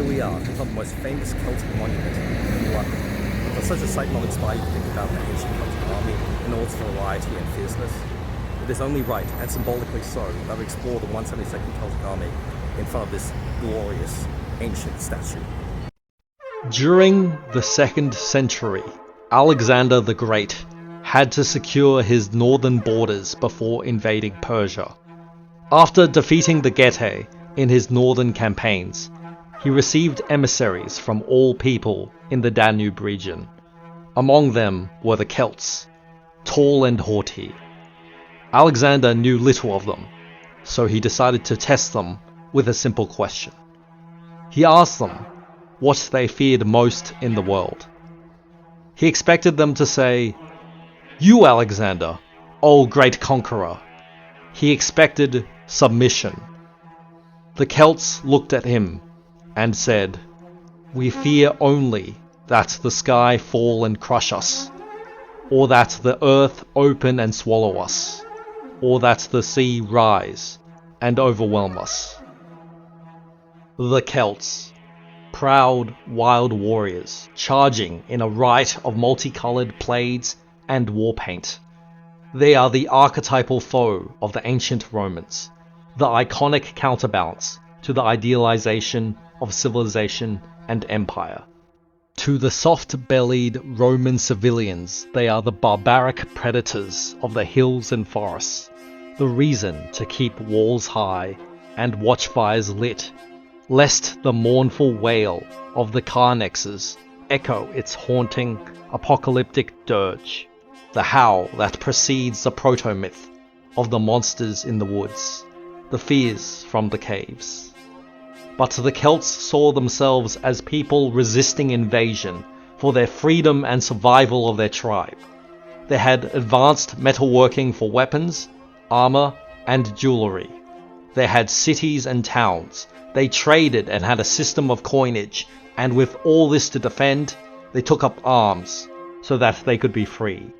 we are, in front of the most famous Celtic monument in London. Does such a sight not inspire you to think about the ancient Celtic army in all its variety and fierceness? It is only right, and symbolically so, that we explore the 172nd Celtic army in front of this glorious ancient statue. During the 2nd century, Alexander the Great had to secure his northern borders before invading Persia. After defeating the Getae in his northern campaigns, he received emissaries from all people in the Danube region. Among them were the Celts, tall and haughty. Alexander knew little of them, so he decided to test them with a simple question. He asked them what they feared most in the world. He expected them to say, "You, Alexander, O great conqueror." He expected submission. The Celts looked at him and said, "We fear only that the sky fall and crush us, or that the earth open and swallow us, or that the sea rise and overwhelm us." The Celts, proud wild warriors, charging in a riot of multicoloured plaids and warpaint. They are the archetypal foe of the ancient Romans, the iconic counterbalance to the idealization of civilization and empire. To the soft-bellied Roman civilians, they are the barbaric predators of the hills and forests, the reason to keep walls high and watchfires lit, lest the mournful wail of the carnexes echo its haunting, apocalyptic dirge, the howl that precedes the proto-myth of the monsters in the woods, the fears from the caves. But the Celts saw themselves as people resisting invasion for their freedom and survival of their tribe. They had advanced metalworking for weapons, armor, and jewelry. They had cities and towns. They traded and had a system of coinage, and with all this to defend, they took up arms so that they could be free.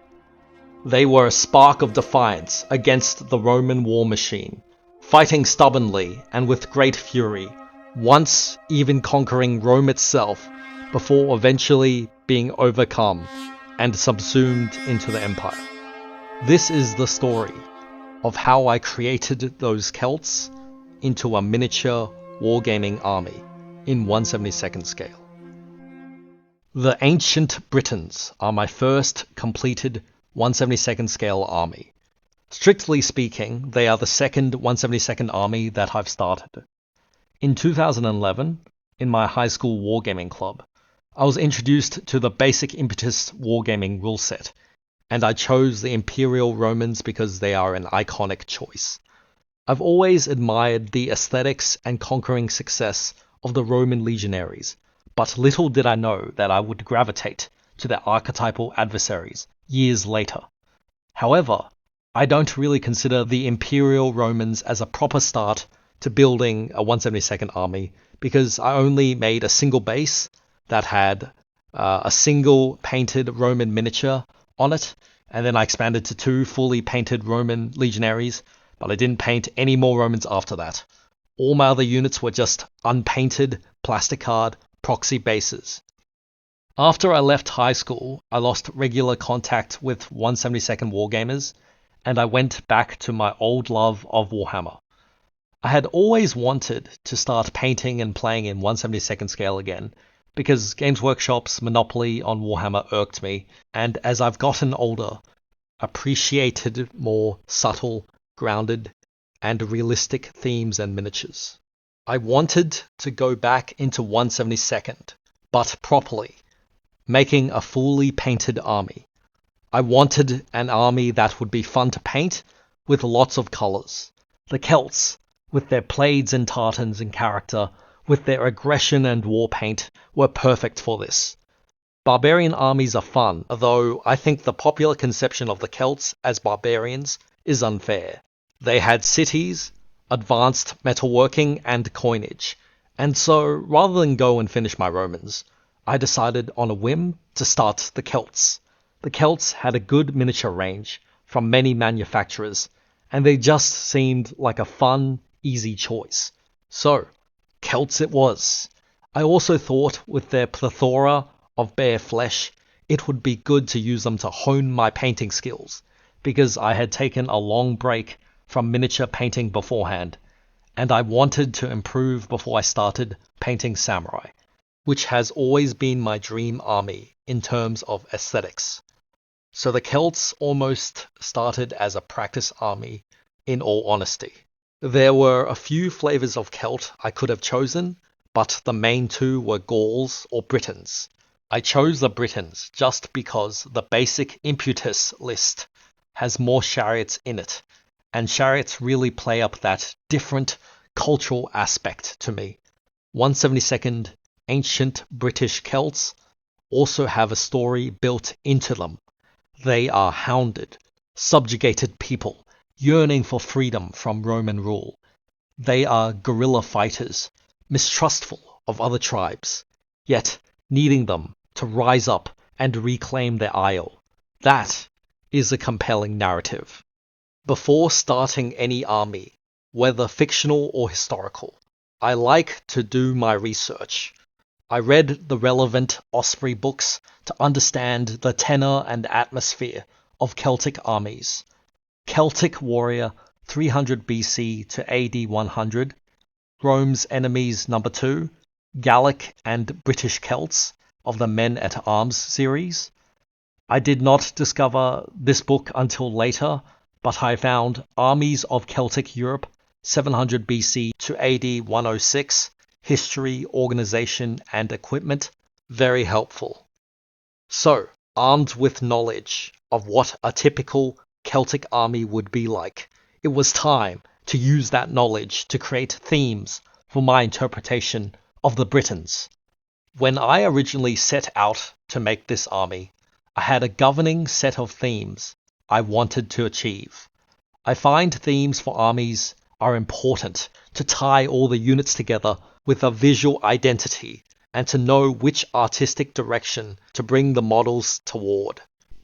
They were a spark of defiance against the Roman war machine, fighting stubbornly and with great fury, once even conquering Rome itself before eventually being overcome and subsumed into the empire. This is the story of how I created those Celts into a miniature wargaming army in 1/72nd scale. The Ancient Britons are my first completed 1/72nd scale army. Strictly speaking, they are the second 1/72nd army that I've started. In 2011, in my high school wargaming club, I was introduced to the Basic Impetus wargaming rule set, and I chose the Imperial Romans because they are an iconic choice. I've always admired the aesthetics and conquering success of the Roman legionaries, but little did I know that I would gravitate to their archetypal adversaries years later. However, I don't really consider the Imperial Romans as a proper start to building a 1/72nd army, because I only made a single base that had a single painted Roman miniature on it, and then I expanded to 2 fully painted Roman legionaries, but I didn't paint any more Romans after that. All my other units were just unpainted plastic card proxy bases. After I left high school, I lost regular contact with 1/72nd wargamers, and I went back to my old love of Warhammer. I had always wanted to start painting and playing in 1/72nd scale again, because Games Workshop's monopoly on Warhammer irked me, and as I've gotten older, appreciated more subtle, grounded, and realistic themes and miniatures. I wanted to go back into 1/72nd, but properly, making a fully painted army. I wanted an army that would be fun to paint, with lots of colours. The Celts, with their plaids and tartans and character, with their aggression and war paint, were perfect for this. Barbarian armies are fun, although I think the popular conception of the Celts as barbarians is unfair. They had cities, advanced metalworking, and coinage, and so rather than go and finish my Romans, I decided on a whim to start the Celts. The Celts had a good miniature range from many manufacturers, and they just seemed like a fun, easy choice. So, Celts it was. I also thought with their plethora of bare flesh, it would be good to use them to hone my painting skills, because I had taken a long break from miniature painting beforehand, and I wanted to improve before I started painting samurai, which has always been my dream army in terms of aesthetics. So the Celts almost started as a practice army, in all honesty. There were a few flavors of Celt I could have chosen, but the main two were Gauls or Britons. I chose the Britons just because the Basic Impetus list has more chariots in it, and chariots really play up that different cultural aspect to me. 172nd Ancient British Celts also have a story built into them. They are hounded, subjugated people, yearning for freedom from Roman rule. They are guerrilla fighters, mistrustful of other tribes, yet needing them to rise up and reclaim their isle. That is a compelling narrative. Before starting any army, whether fictional or historical, I like to do my research. I read the relevant Osprey books to understand the tenor and atmosphere of Celtic armies. Celtic Warrior 300 BC to AD 100, Rome's Enemies No. 2, Gallic and British Celts of the Men at Arms series. I did not discover this book until later, but I found Armies of Celtic Europe 700 BC to AD 106, History, Organization and Equipment, very helpful. So, armed with knowledge of what a typical Celtic army would be like, it was time to use that knowledge to create themes for my interpretation of the Britons. When I originally set out to make this army, I had a governing set of themes I wanted to achieve. I find themes for armies are important to tie all the units together with a visual identity and to know which artistic direction to bring the models toward.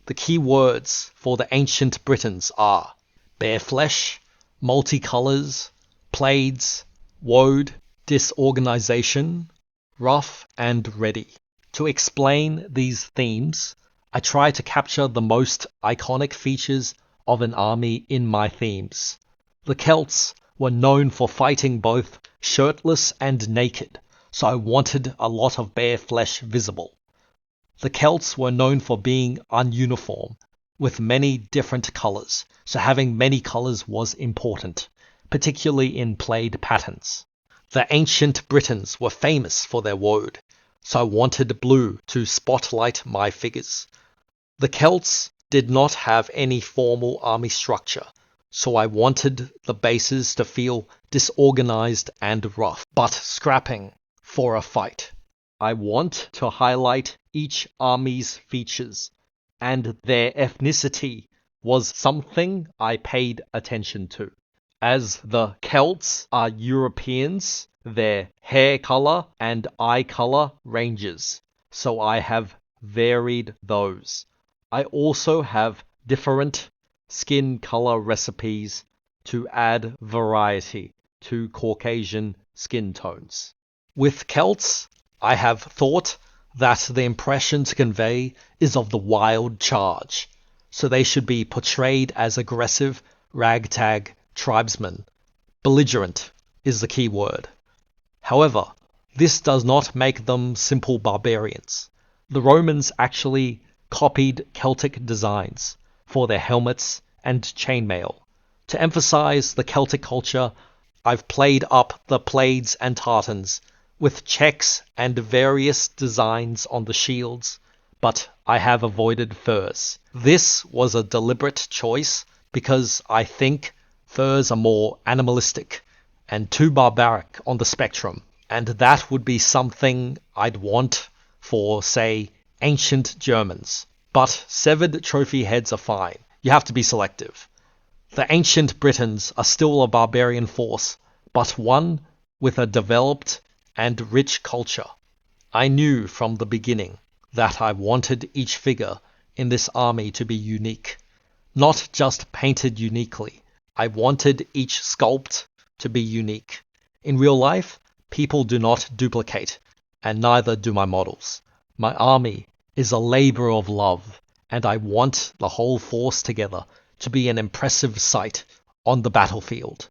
The key words for the Ancient Britons are bare flesh, multicolours, plaids, woad, disorganization, rough and ready. To explain these themes, I try to capture the most iconic features of an army in my themes. The Celts were known for fighting both shirtless and naked, so I wanted a lot of bare flesh visible. The Celts were known for being ununiform, with many different colours, so having many colours was important, particularly in plaid patterns. The Ancient Britons were famous for their woad, so I wanted blue to spotlight my figures. The Celts did not have any formal army structure, so I wanted the bases to feel disorganized and rough, but scrapping for a fight. I want to highlight each army's features, and their ethnicity was something I paid attention to. As the Celts are Europeans, their hair color and eye color ranges, so I have varied those. I also have different skin color recipes to add variety to Caucasian skin tones. With Celts, I have thought that the impression to convey is of the wild charge, so they should be portrayed as aggressive, ragtag tribesmen. Belligerent is the key word. However, this does not make them simple barbarians. The Romans actually copied Celtic designs for their helmets and chainmail. To emphasize the Celtic culture, I've played up the plaids and tartans with checks and various designs on the shields, but I have avoided furs. This was a deliberate choice because I think furs are more animalistic and too barbaric on the spectrum, and that would be something I'd want for, say, ancient Germans. But severed trophy heads are fine. You have to be selective. The Ancient Britons are still a barbarian force, but one with a developed and rich culture. I knew from the beginning that I wanted each figure in this army to be unique, not just painted uniquely. I wanted each sculpt to be unique. In real life, people do not duplicate. and neither do my models. My army is a labor of love, and I want the whole force together to be an impressive sight on the battlefield.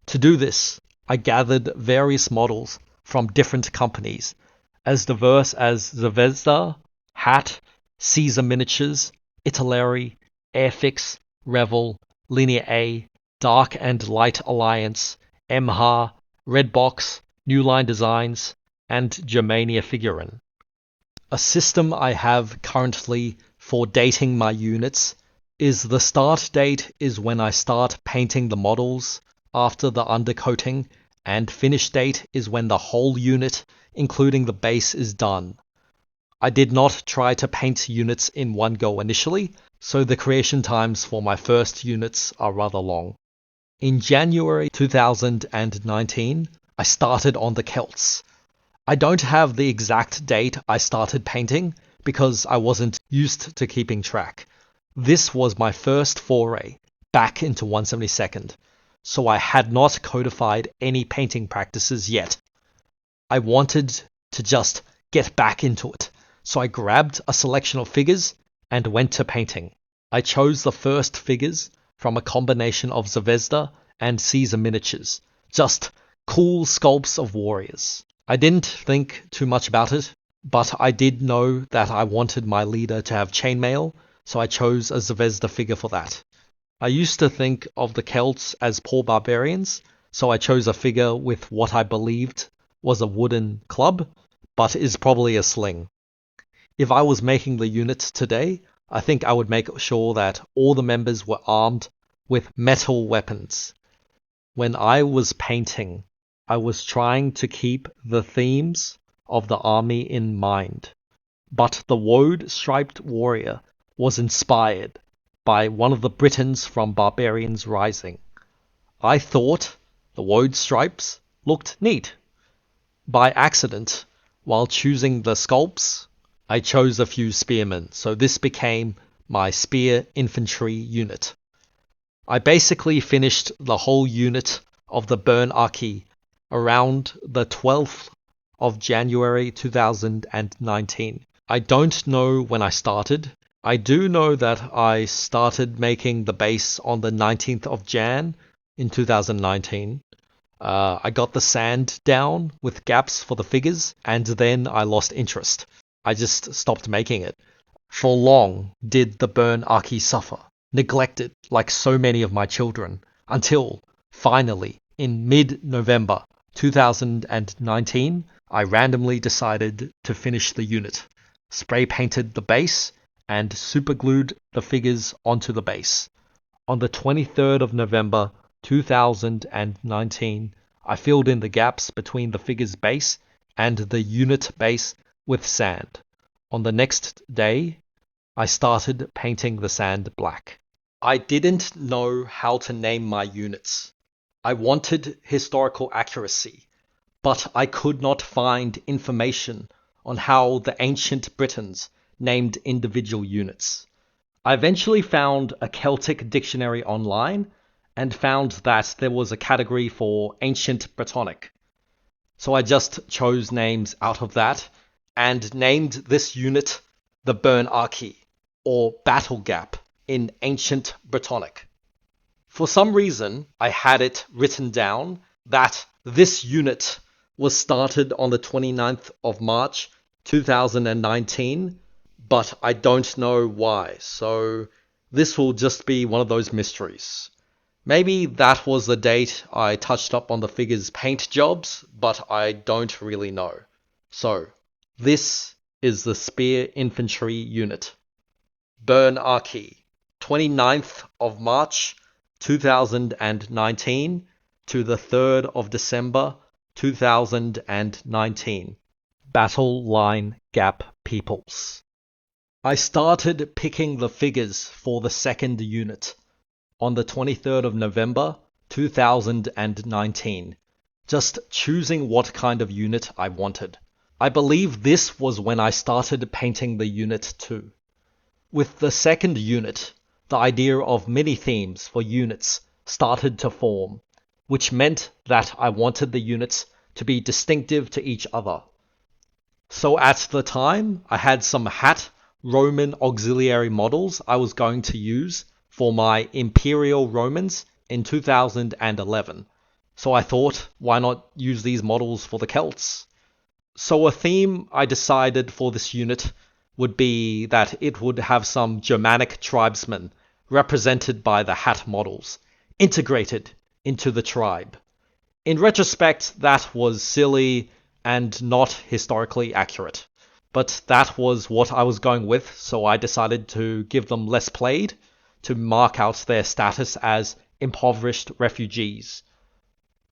To do this, I gathered various models from different companies, as diverse as Zvezda, Hat, Caesar Miniatures, Italeri, Airfix, Revel, Linear A, Dark and Light Alliance, MHA, Redbox, New Line Designs, and Germania Figurin. A system I have currently for dating my units is the start date is when I start painting the models after the undercoating, and finish date is when the whole unit, including the base, is done. I did not try to paint units in one go initially, so the creation times for my first units are rather long. In January 2019, I started on the Celts. I don't have the exact date I started painting because I wasn't used to keeping track. This was my first foray back into 1/72nd, so I had not codified any painting practices yet. I wanted to just get back into it, so I grabbed a selection of figures and went to painting. I chose the first figures from a combination of Zvezda and Caesar miniatures, just cool sculpts of warriors. I didn't think too much about it, but I did know that I wanted my leader to have chainmail, so I chose a Zvezda figure for that. I used to think of the Celts as poor barbarians, so I chose a figure with what I believed was a wooden club, but is probably a sling. If I was making the unit today, I think I would make sure that all the members were armed with metal weapons. When I was painting, I was trying to keep the themes of the army in mind, but the woad-striped warrior was inspired by one of the Britons from Barbarians Rising. I thought the woad stripes looked neat. By accident, while choosing the sculpts, I chose a few spearmen, so this became my spear infantry unit. I basically finished the whole unit of the Burn Archie around the 12th of January 2019. I don't know when I started. I do know that I started making the base on the 19th of Jan in 2019. I got the sand down with gaps for the figures, and then I lost interest. I just stopped making it. For long did the Burn Archie suffer, neglected like so many of my children, until, finally, in mid-November 2019, I randomly decided to finish the unit, spray painted the base, and superglued the figures onto the base. On the 23rd of November 2019, I filled in the gaps between the figure's base and the unit base with sand. On the next day, I started painting the sand black. I didn't know how to name my units. I wanted historical accuracy, but I could not find information on how the Ancient Britons named individual units. I eventually found a Celtic dictionary online and found that there was a category for Ancient Britonic. So I just chose names out of that and named this unit the Burn Archie, or Battle Gap in Ancient Britonic. For some reason, I had it written down that this unit was started on the 29th of March 2019, but I don't know why, so this will just be one of those mysteries. Maybe that was the date I touched up on the figure's paint jobs, but I don't really know. So, this is the Spear Infantry unit. Burn Archie, 29th of March 2019 to the 3rd of December 2019. Battle Line Gap Peoples. I started picking the figures for the second unit on the 23rd of November 2019, just choosing what kind of unit I wanted. I believe this was when I started painting the unit too. With the second unit, the idea of mini-themes for units started to form, which meant that I wanted the units to be distinctive to each other. So at the time, I had some hat Roman auxiliary models I was going to use for my Imperial Romans in 2011. So I thought, why not use these models for the Celts? So a theme I decided for this unit would be that it would have some Germanic tribesmen represented by the hat models, integrated into the tribe. In retrospect, that was silly and not historically accurate. But that was what I was going with, so I decided to give them less plaid to mark out their status as impoverished refugees.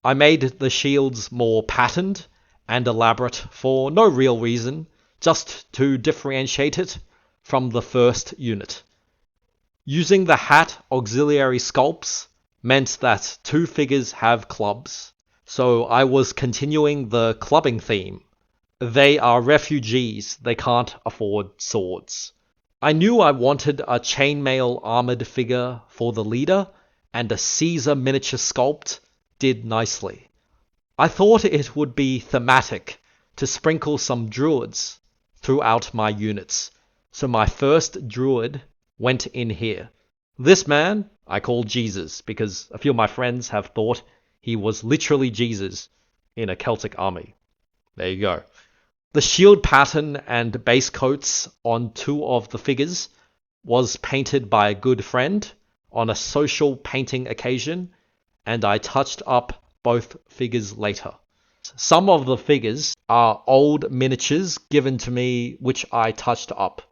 I made the shields more patterned and elaborate for no real reason, just to differentiate it from the first unit. Using the hat auxiliary sculpts meant that two figures have clubs, so I was continuing the clubbing theme. They are refugees, they can't afford swords. I knew I wanted a chainmail armored figure for the leader, and a Caesar miniature sculpt did nicely. I thought it would be thematic to sprinkle some druids throughout my units, so my first druid went in here. This man I call Jesus, because a few of my friends have thought he was literally Jesus in a Celtic army. There you go. The shield pattern and base coats on two of the figures was painted by a good friend on a social painting occasion, and I touched up both figures later. Some of the figures are old miniatures given to me which I touched up.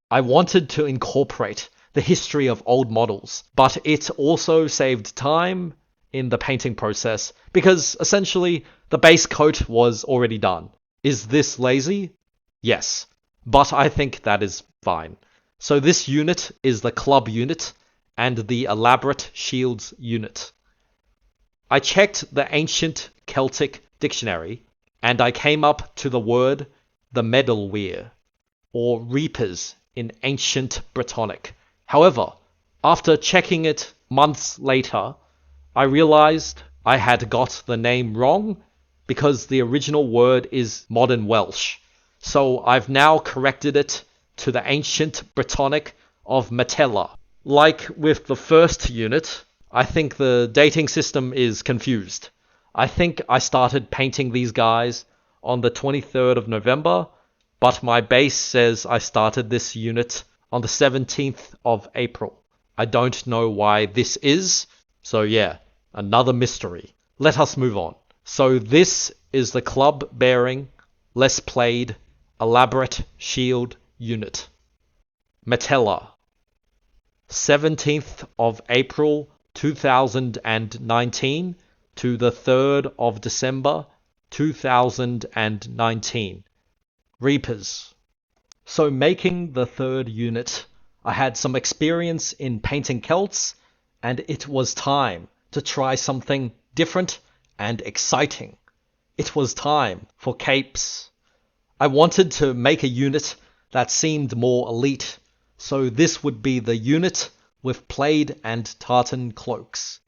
I wanted to incorporate the history of old models, but it also saved time in the painting process because essentially the base coat was already done. Is this lazy? Yes, but I think that is fine. So this unit is the club unit and the elaborate shields unit. I checked the Ancient Celtic dictionary and I came up to the word the medalweir, or reapers in Ancient Britonic. However, after checking it months later, I realized I had got the name wrong because the original word is modern Welsh. So I've now corrected it to the Ancient Britonic of Metella. Like with the first unit, I think the dating system is confused. I think I started painting these guys on the 23rd of November, but my base says I started this unit on the 17th of April. I don't know why this is, so yeah, another mystery. Let us move on. So this is the club-bearing, less plaid, elaborate shield unit. Metella. 17th of April 2019 to the 3rd of December 2019. Reapers. So making the third unit, I had some experience in painting Celts, and it was time to try something different and exciting. It was time for capes. I wanted to make a unit that seemed more elite, so this would be the unit with plaid and tartan cloaks.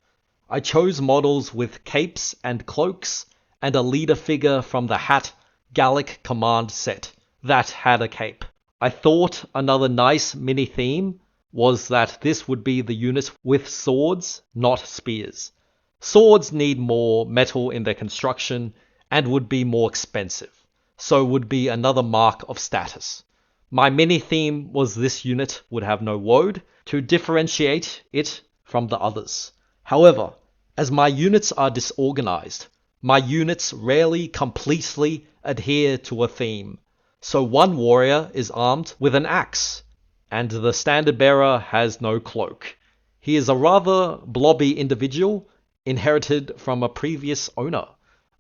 I chose models with capes and cloaks and a leader figure from the Hat Gallic command set that had a cape. I thought another nice mini theme was that this would be the unit with swords, not spears. Swords need more metal in their construction and would be more expensive, so would be another mark of status. My mini theme was this unit would have no woad to differentiate it from the others. However, as my units are disorganized, my units rarely completely adhere to a theme. So one warrior is armed with an axe, and the standard bearer has no cloak. He is a rather blobby individual, inherited from a previous owner.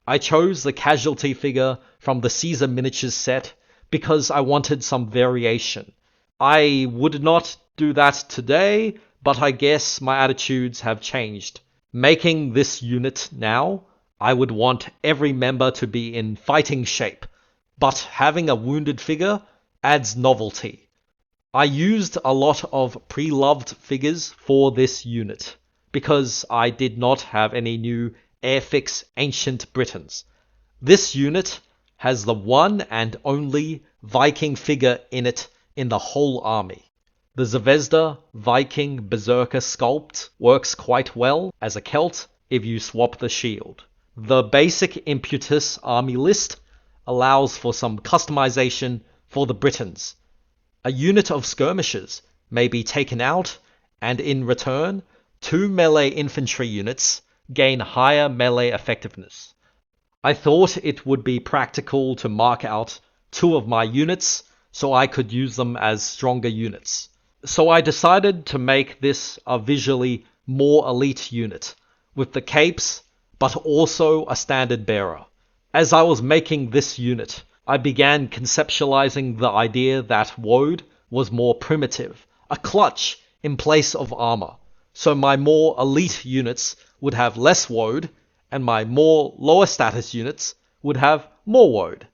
I chose the casualty figure from the Caesar miniatures set because I wanted some variation. I would not do that today, but I guess my attitudes have changed. Making this unit now, I would want every member to be in fighting shape, but having a wounded figure adds novelty. I used a lot of pre-loved figures for this unit, because I did not have any new Airfix Ancient Britons. This unit has the one and only Viking figure in it in the whole army. The Zvezda Viking Berserker sculpt works quite well as a Celt if you swap the shield. The Basic Impetus army list allows for some customization for the Britons. A unit of skirmishers may be taken out, and in return, 2 melee infantry units gain higher melee effectiveness. I thought it would be practical to mark out 2 of my units so I could use them as stronger units. So I decided to make this a visually more elite unit, with the capes, but also a standard bearer. As I was making this unit, I began conceptualizing the idea that woad was more primitive, a clutch in place of armor. So my more elite units would have less woad, and my more lower status units would have more woad.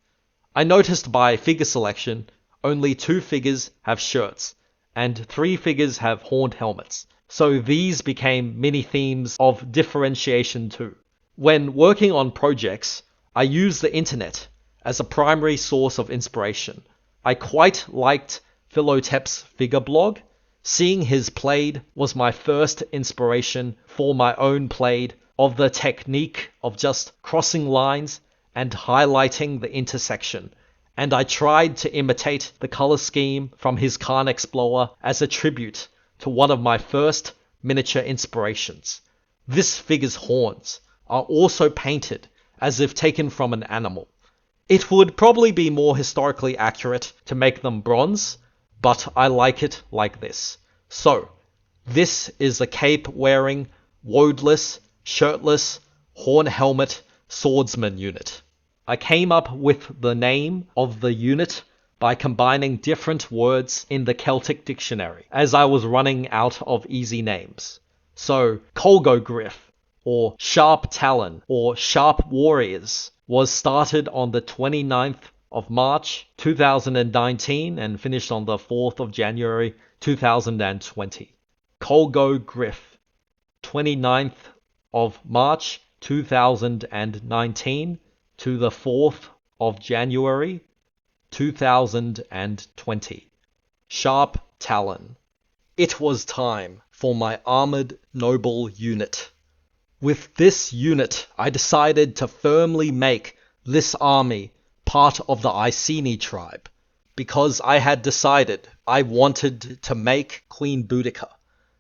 I noticed by figure selection, only 2 figures have shirts, and 3 figures have horned helmets. So these became mini themes of differentiation too. When working on projects, I used the internet as a primary source of inspiration. I quite liked Philotep's figure blog. Seeing his plaid was my first inspiration for my own plaid of the technique of just crossing lines and highlighting the intersection, and I tried to imitate the color scheme from his Khan Explorer as a tribute to one of my first miniature inspirations. This figure's horns are also painted as if taken from an animal. It would probably be more historically accurate to make them bronze, but I like it like this. So, this is a cape-wearing, woadless, shirtless, horn helmet swordsman unit. I came up with the name of the unit by combining different words in the Celtic dictionary, as I was running out of easy names. So, Colgogriff, or Sharp Talon, or Sharp Warriors, was started on the 29th of March 2019 and finished on the 4th of January 2020. Colgogriff, 29th of March 2019 to the 4th of January 2020. Sharp Talon. It was time for my armored noble unit. With this unit, I decided to firmly make this army part of the Iceni tribe, because I had decided I wanted to make Queen Boudicca.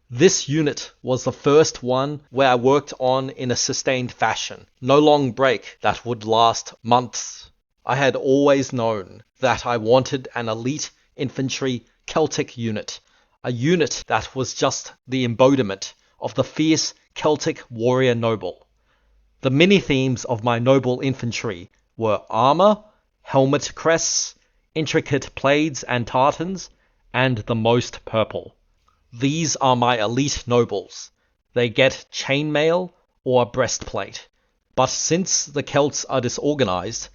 This unit was the first one where I worked on in a sustained fashion, no long break that would last months. I had always known that I wanted an elite infantry Celtic unit, a unit that was just the embodiment of the fierce Celtic warrior noble. The mini-themes of my noble infantry were armor, helmet crests, intricate plaids and tartans, and the most purple. These are my elite nobles. They get chainmail or a breastplate. But since the Celts are disorganized,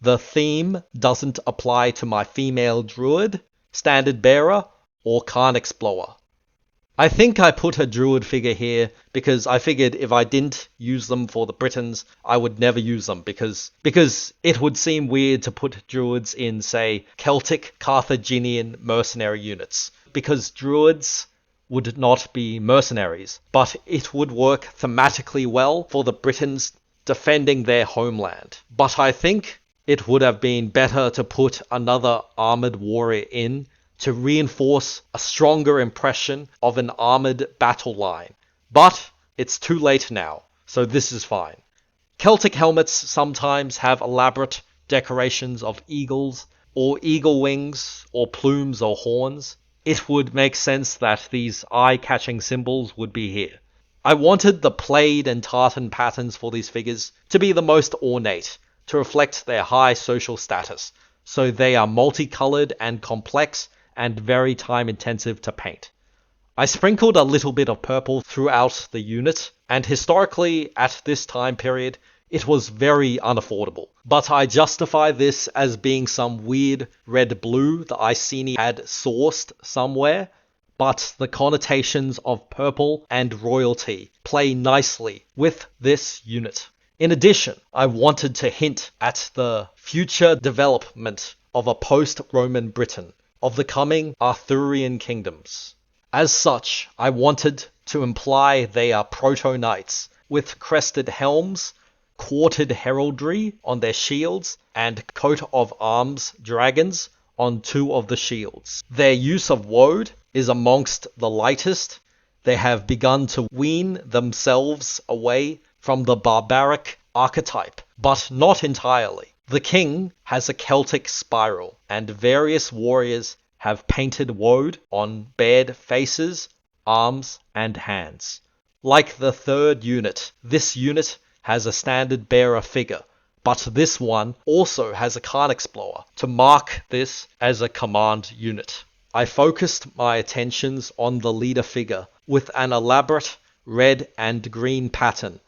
the theme doesn't apply to my female druid, standard bearer, or Khan Explorer. I think I put a druid figure here because I figured if I didn't use them for the Britons, I would never use them because it would seem weird to put druids in, say, Celtic Carthaginian mercenary units, because druids would not be mercenaries, but it would work thematically well for the Britons defending their homeland. But I think it would have been better to put another armored warrior in to reinforce a stronger impression of an armored battle line. But it's too late now, so this is fine. Celtic helmets sometimes have elaborate decorations of eagles, or eagle wings, or plumes or horns. It would make sense that these eye-catching symbols would be here. I wanted the plaid and tartan patterns for these figures to be the most ornate, to reflect their high social status, so they are multicolored and complex and very time-intensive to paint. I sprinkled a little bit of purple throughout the unit, and historically, at this time period, it was very unaffordable. But I justify this as being some weird red-blue that Iceni had sourced somewhere, but the connotations of purple and royalty play nicely with this unit. In addition, I wanted to hint at the future development of a post-Roman Britain, of the coming Arthurian kingdoms. As such, I wanted to imply they are proto-knights, with crested helms, quartered heraldry on their shields, and coat of arms dragons on 2 of the shields. Their use of woad is amongst the lightest. They have begun to wean themselves away from the barbaric archetype, but not entirely. The king has a Celtic spiral, and various warriors have painted woad on bared faces, arms, and hands. Like the 3rd unit, this unit has a standard bearer figure, but this one also has a carnix blower to mark this as a command unit. I focused my attentions on the leader figure with an elaborate red and green pattern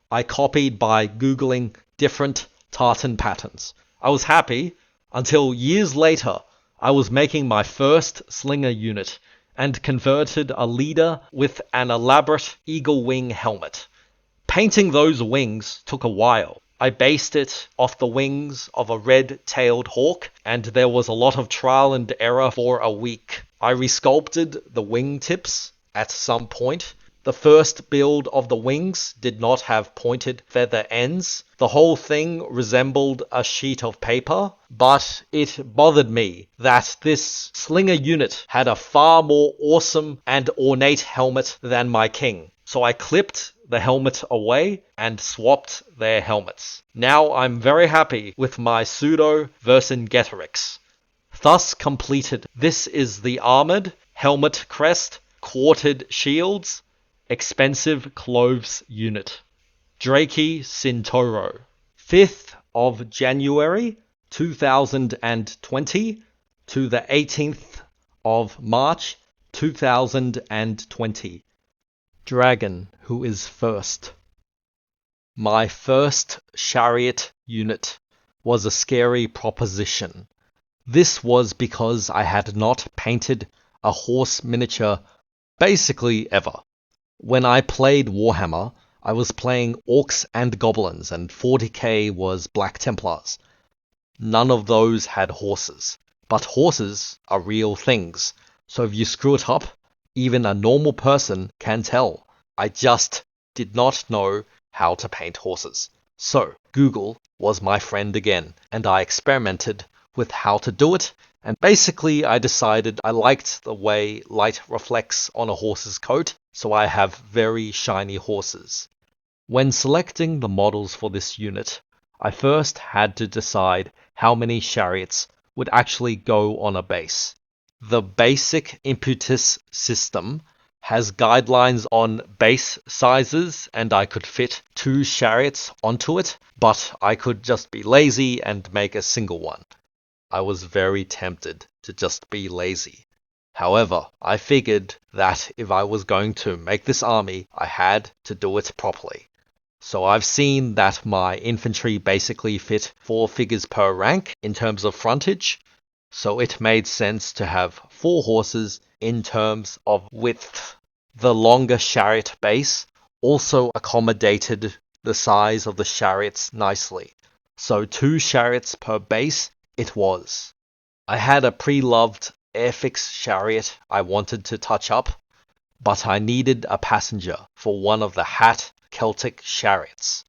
I copied by googling different tartan patterns. I was happy until years later I was making my first slinger unit and converted a leader with an elaborate eagle wing helmet. Painting those wings took a while. I based it off the wings of a red-tailed hawk, and there was a lot of trial and error for a week. I resculpted the wing tips at some point. The first build of the wings did not have pointed feather ends. The whole thing resembled a sheet of paper, but it bothered me that this slinger unit had a far more awesome and ornate helmet than my king. So I clipped the helmet away and swapped their helmets. Now I'm very happy with my pseudo Vercingetorix. Thus completed, this is the armored, helmet crest, quartered shields, expensive clothes unit. Draki Cintoro. 5th of January 2020 to the 18th of March 2020. Dragon who is first. My first chariot unit was a scary proposition. This was because I had not painted a horse miniature basically ever. When I played Warhammer, I was playing orcs and goblins, and 40k was Black Templars. None of those had horses, but horses are real things, so if you screw it up, even a normal person can tell. I just did not know how to paint horses. So Google was my friend again, and I experimented with how to do it, and basically I decided I liked the way light reflects on a horse's coat, so I have very shiny horses. When selecting the models for this unit, I first had to decide how many chariots would actually go on a base. The Basic Impetus system has guidelines on base sizes, and I could fit 2 chariots onto it, but I could just be lazy and make a single one. I was very tempted to just be lazy. However, I figured that if I was going to make this army, I had to do it properly. So I've seen that my infantry basically fit 4 figures per rank in terms of frontage, so it made sense to have 4 horses in terms of width. The longer chariot base also accommodated the size of the chariots nicely, so 2 chariots per base it was. I had a pre-loved Airfix chariot I wanted to touch up, but I needed a passenger for one of the Hat Celtic chariots.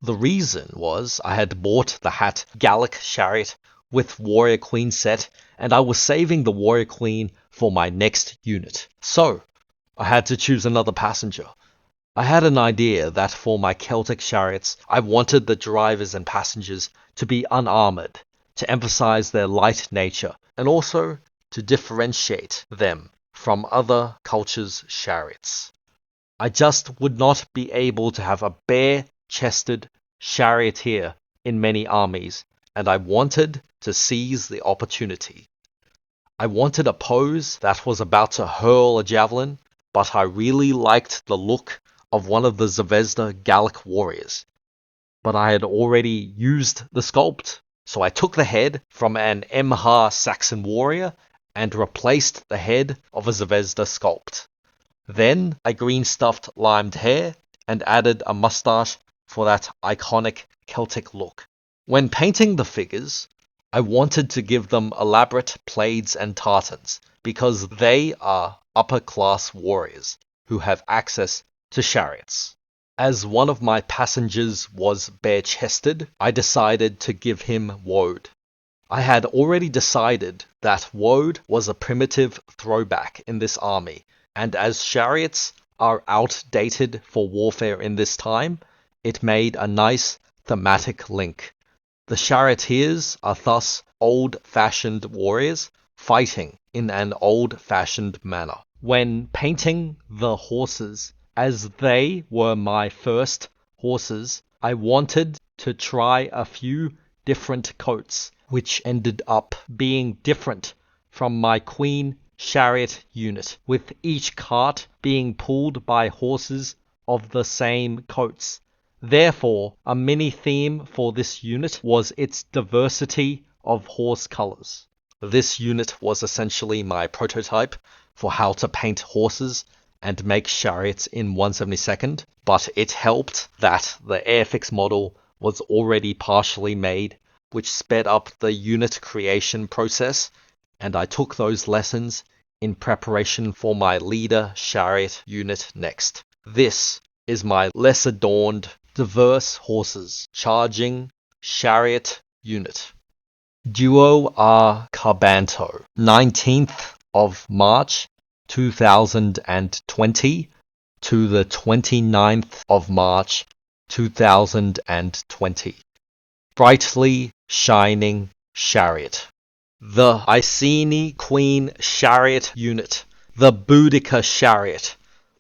The reason was I had bought the Hat Gallic chariot with Warrior Queen set, and I was saving the Warrior Queen for my next unit. So I had to choose another passenger. I had an idea that for my Celtic chariots, I wanted the drivers and passengers to be unarmored, to emphasize their light nature, and also to differentiate them from other cultures' chariots. I just would not be able to have a bare-chested charioteer in many armies, and I wanted to seize the opportunity. I wanted a pose that was about to hurl a javelin, but I really liked the look of one of the Zvezda Gallic warriors. But I had already used the sculpt, so I took the head from an Emha Saxon warrior and replaced the head of a Zvezda sculpt. Then I green stuffed limed hair and added a mustache for that iconic Celtic look. When painting the figures, I wanted to give them elaborate plaids and tartans because they are upper-class warriors who have access to chariots. As one of my passengers was bare-chested, I decided to give him woad. I had already decided that woad was a primitive throwback in this army, and as chariots are outdated for warfare in this time, it made a nice thematic link. The charioteers are thus old-fashioned warriors fighting in an old-fashioned manner. When painting the horses, as they were my first horses, I wanted to try a few different coats, which ended up being different from my queen chariot unit, with each cart being pulled by horses of the same coats. Therefore, a mini theme for this unit was its diversity of horse colors. This unit was essentially my prototype for how to paint horses and make chariots in 1/72nd, but it helped that the Airfix model was already partially made, which sped up the unit creation process, and I took those lessons in preparation for my leader chariot unit next. This is my less adorned, diverse horses charging chariot unit. Duo a Carbanto, 19th of March 2020 to the 29th of March 2020. Brightly shining chariot. The Iceni Queen chariot unit, the Boudicca chariot,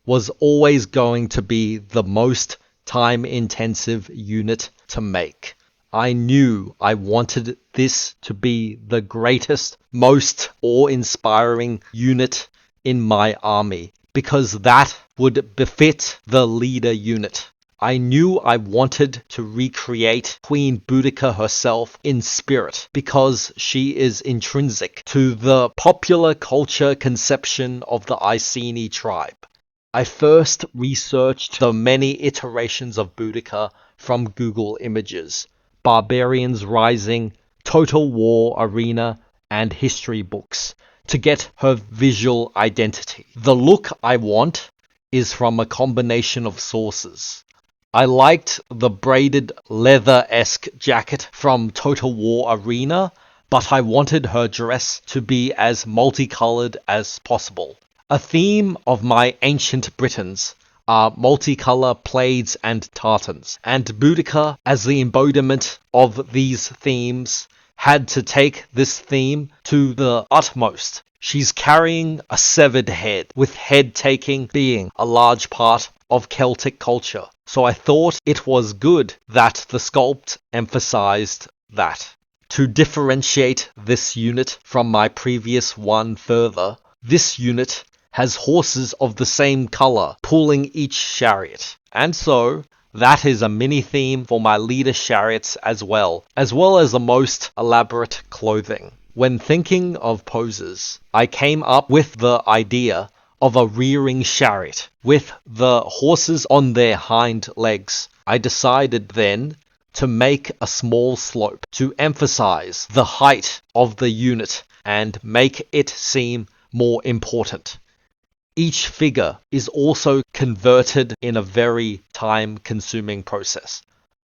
was always going to be the most time-intensive unit to make. I knew I wanted this to be the greatest, most awe-inspiring unit in my army, because that would befit the leader unit. I knew I wanted to recreate Queen Boudicca herself in spirit, because she is intrinsic to the popular culture conception of the Iceni tribe. I first researched the many iterations of Boudicca from Google Images, Barbarians Rising, Total War Arena, and history books to get her visual identity. The look I want is from a combination of sources. I liked the braided leather-esque jacket from Total War Arena, but I wanted her dress to be as multicolored as possible. A theme of my Ancient Britons are multicolor plaids and tartans, and Boudicca, as the embodiment of these themes, had to take this theme to the utmost. She's carrying a severed head, with head-taking being a large part of Celtic culture. So I thought it was good that the sculpt emphasized that. To differentiate this unit from my previous one further, this unit has horses of the same color pulling each chariot. And so, that is a mini theme for my leader chariots as well as the most elaborate clothing. When thinking of poses, I came up with the idea of a rearing chariot with the horses on their hind legs. I decided then to make a small slope to emphasize the height of the unit and make it seem more important. Each figure is also converted in a very time-consuming process.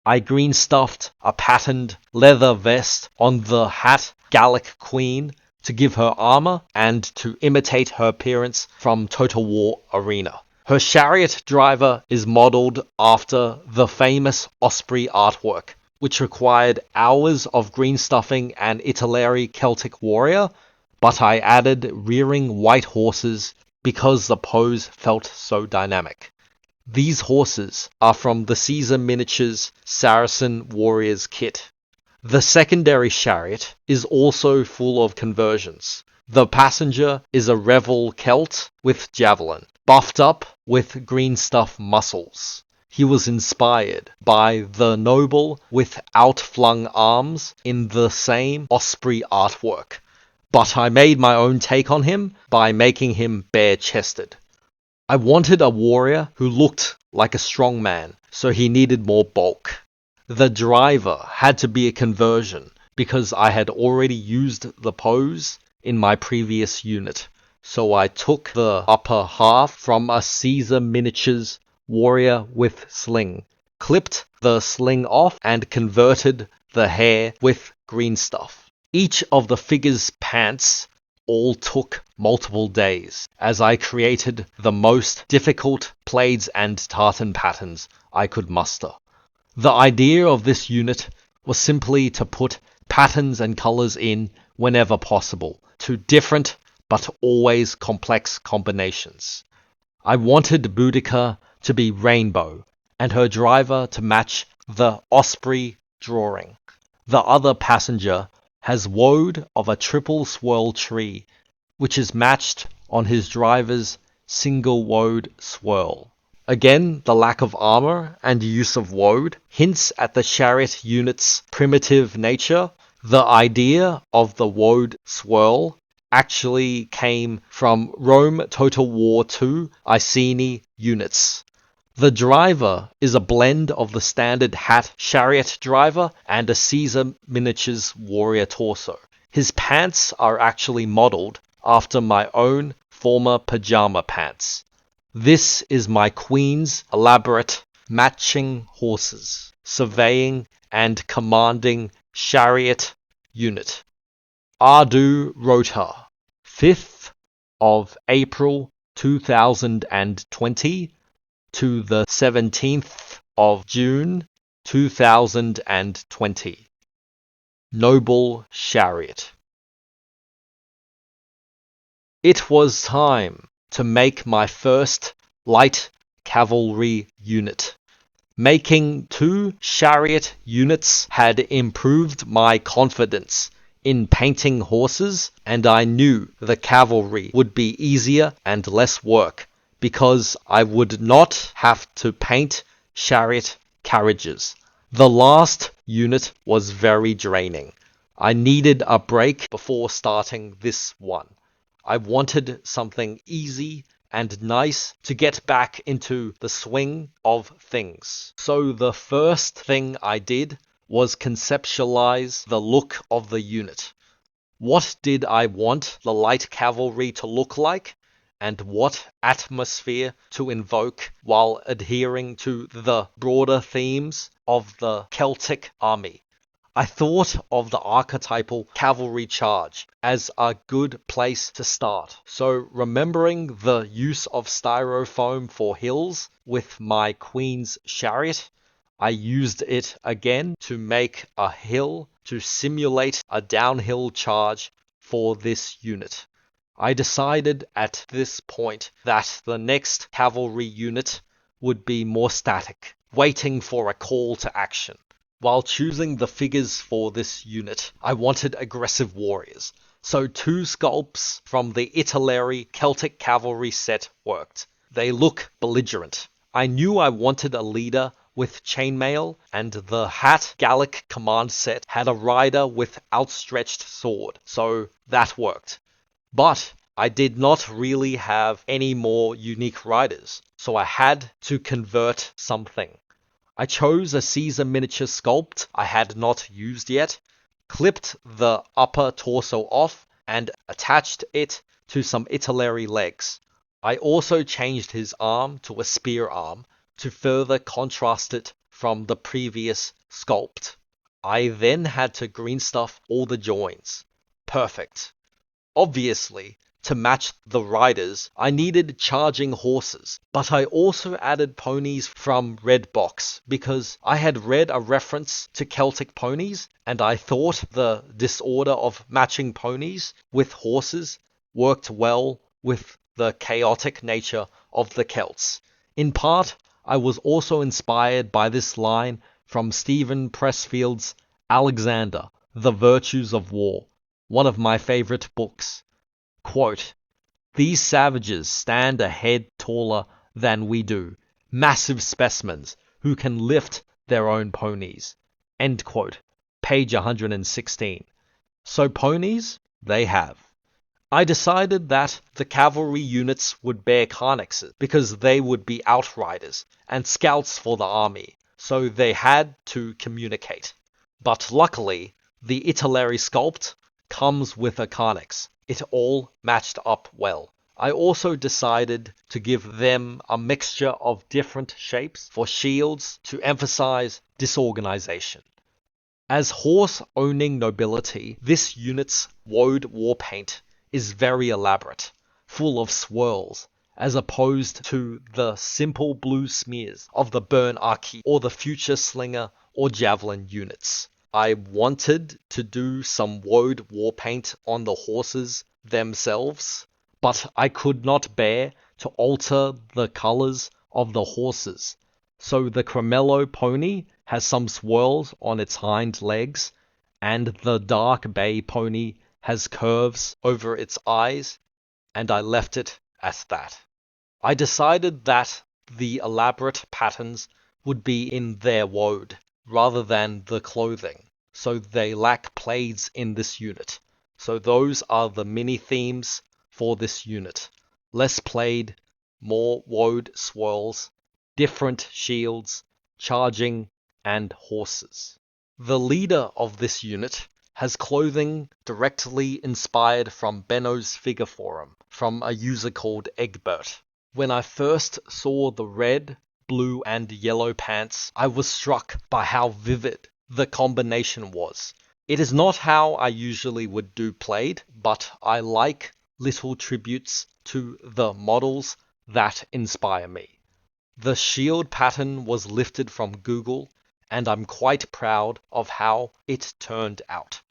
I green stuffed a patterned leather vest on the hat Gallic Queen to give her armor and to imitate her appearance from Total War Arena. Her chariot driver is modeled after the famous Osprey artwork, which required hours of green stuffing an Italeri Celtic warrior, but I added rearing white horses because the pose felt so dynamic. These horses are from the Caesar Miniatures Saracen Warriors kit. The secondary chariot is also full of conversions. The passenger is a Revel Celt with javelin, buffed up with green stuff muscles. He was inspired by the noble with outflung arms in the same Osprey artwork, but I made my own take on him by making him bare-chested. I wanted a warrior who looked like a strong man, so he needed more bulk. The driver had to be a conversion because I had already used the pose in my previous unit. So I took the upper half from a Caesar miniatures warrior with sling, clipped the sling off and converted the hair with green stuff. Each of the figure's pants all took multiple days, as I created the most difficult plaids and tartan patterns I could muster. The idea of this unit was simply to put patterns and colors in whenever possible, to different but always complex combinations. I wanted Boudicca to be rainbow, and her driver to match the osprey drawing. The other passenger has woad of a triple swirl tree, which is matched on his driver's single woad swirl. Again, the lack of armor and use of woad hints at the chariot unit's primitive nature. The idea of the woad swirl actually came from Rome Total War II Iceni units. The driver is a blend of the standard hat chariot driver and a Caesar miniatures warrior torso. His pants are actually modeled after my own former pajama pants. This is my queen's elaborate matching horses, surveying and commanding chariot unit. Ardu Rota, 5th of April 2020 to the 17th of June 2020. Noble Chariot. It was time to make my first light cavalry unit. Making 2 chariot units had improved my confidence in painting horses, and I knew the cavalry would be easier and less work because I would not have to paint chariot carriages. The last unit was very draining. I needed a break before starting this one. I wanted something easy and nice to get back into the swing of things. So the first thing I did was conceptualize the look of the unit. What did I want the light cavalry to look like, and what atmosphere to invoke while adhering to the broader themes of the Celtic army? I thought of the archetypal cavalry charge as a good place to start. So remembering the use of styrofoam for hills with my queen's chariot, I used it again to make a hill to simulate a downhill charge for this unit. I decided at this point that the next cavalry unit would be more static, waiting for a call to action. While choosing the figures for this unit, I wanted aggressive warriors, so 2 sculpts from the Italy Celtic cavalry set worked. They look belligerent. I knew I wanted a leader with chainmail, and the hat Gallic command set had a rider with outstretched sword, so that worked. But I did not really have any more unique riders, so I had to convert something. I chose a Caesar miniature sculpt I had not used yet, clipped the upper torso off, and attached it to some Italy legs. I also changed his arm to a spear arm to further contrast it from the previous sculpt. I then had to green stuff all the joins. Perfect. Obviously, to match the riders, I needed charging horses, but I also added ponies from Redbox because I had read a reference to Celtic ponies, and I thought the disorder of matching ponies with horses worked well with the chaotic nature of the Celts. In part, I was also inspired by this line from Stephen Pressfield's Alexander, The Virtues of War, one of my favorite books. Quote, "These savages stand a head taller than we do, massive specimens who can lift their own ponies." End quote. Page 116. So ponies, they have. I decided that the cavalry units would bear chronicles because they would be outriders and scouts for the army, so they had to communicate. But luckily, the Italeri sculpt comes with a chronix. It all matched up well. I also decided to give them a mixture of different shapes for shields to emphasize disorganization. As horse-owning nobility, this unit's woad warpaint is very elaborate, full of swirls, as opposed to the simple blue smears of the burn archi or the future slinger or javelin units. I wanted to do some woad warpaint on the horses themselves, but I could not bear to alter the colors of the horses. So the Cremello pony has some swirls on its hind legs, and the dark bay pony has curves over its eyes, and I left it at that. I decided that the elaborate patterns would be in their woad, rather than the clothing, so they lack plaids in this unit. So those are the mini themes for this unit. Less plaid, more woad swirls, different shields, charging, and horses. The leader of this unit has clothing directly inspired from Benno's figure forum, from a user called Egbert. When I first saw the red, blue, and yellow pants, I was struck by how vivid the combination was. It is not how I usually would do plaid, but I like little tributes to the models that inspire me. The shield pattern was lifted from Google, and I'm quite proud of how it turned out.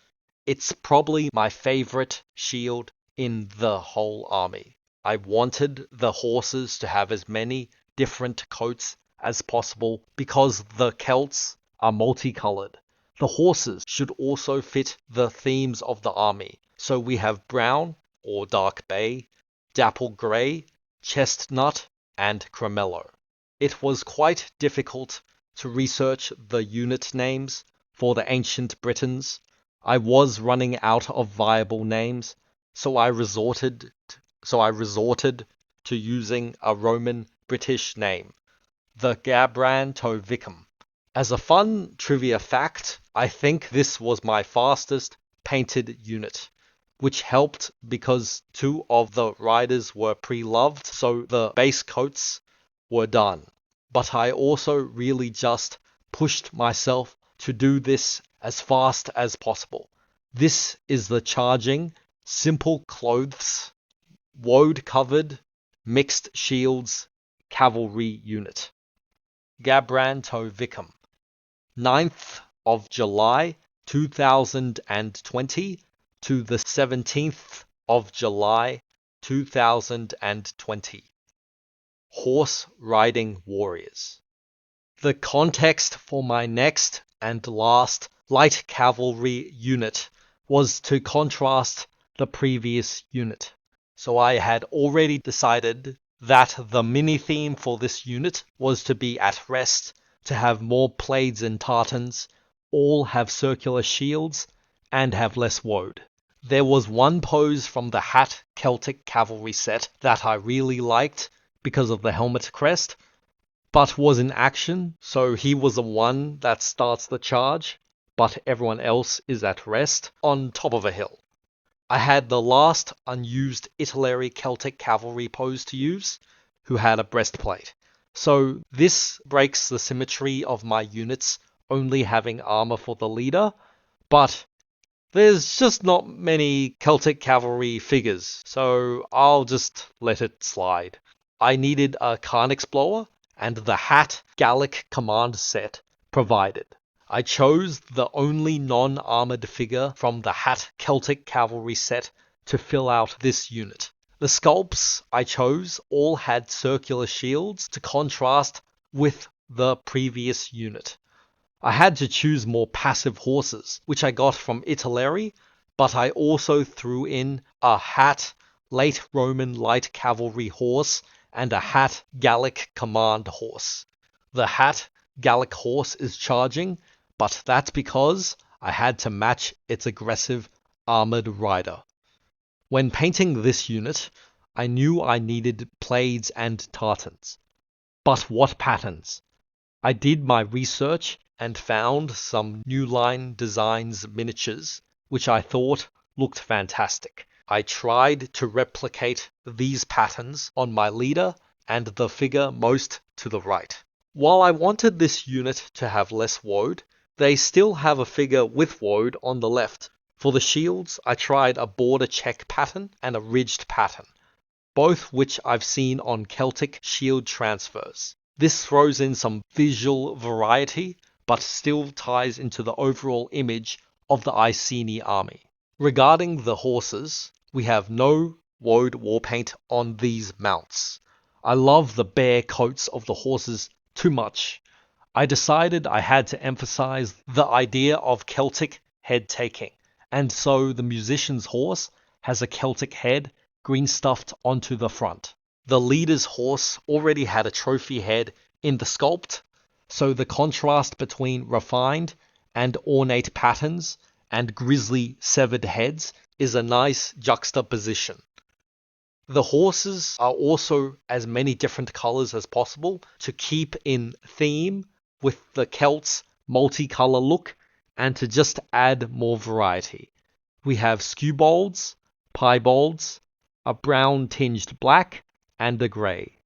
It's probably my favorite shield in the whole army. I wanted the horses to have as many different coats as possible because the Celts are multicolored. The horses should also fit the themes of the army. So we have brown or dark bay, dapple grey, chestnut, and cremello. It was quite difficult to research the unit names for the Ancient Britons. I was running out of viable names, so I resorted to using a Roman British name, the Gabran to Vicum. As a fun trivia fact, I think this was my fastest painted unit, which helped because 2 of the riders were pre-loved, so the base coats were done. But I also really just pushed myself to do this as fast as possible. This is the charging, simple clothes, woad-covered, mixed shields, cavalry unit. Gabran to Vicum. 9th of July 2020 to the 17th of July 2020. Horse riding warriors. The context for my next and last light cavalry unit was to contrast the previous unit. So I had already decided that the mini theme for this unit was to be at rest, to have more plaids and tartans, all have circular shields, and have less woad. There was one pose from the Hat Celtic cavalry set that I really liked because of the helmet crest, but was in action, so he was the one that starts the charge, but everyone else is at rest on top of a hill. I had the last unused Italeri Celtic cavalry pose to use, who had a breastplate. So this breaks the symmetry of my units only having armor for the leader, but there's just not many Celtic cavalry figures, so I'll just let it slide. I needed a Carnix blower, and the Hat Gallic command set provided. I chose the only non-armored figure from the Hat Celtic cavalry set to fill out this unit. The sculpts I chose all had circular shields to contrast with the previous unit. I had to choose more passive horses, which I got from Italeri, but I also threw in a Hat late Roman light cavalry horse and a Hat Gallic command horse. The Hat Gallic horse is charging, but that's because I had to match its aggressive armored rider. When painting this unit, I knew I needed plaids and tartans. But what patterns? I did my research and found some New Line Designs miniatures, which I thought looked fantastic. I tried to replicate these patterns on my leader and the figure most to the right. While I wanted this unit to have less woad, they still have a figure with woad on the left. For the shields, I tried a border check pattern and a ridged pattern, both which I've seen on Celtic shield transfers. This throws in some visual variety, but still ties into the overall image of the Iceni army. Regarding the horses, we have no woad warpaint on these mounts. I love the bare coats of the horses too much. I decided I had to emphasize the idea of Celtic head taking, and so the musician's horse has a Celtic head green stuffed onto the front. The leader's horse already had a trophy head in the sculpt, so the contrast between refined and ornate patterns and grisly severed heads is a nice juxtaposition. The horses are also as many different colors as possible to keep in theme with the Celts' multicolor look and to just add more variety. We have skewbolds, piebolds, a brown tinged black, and a grey.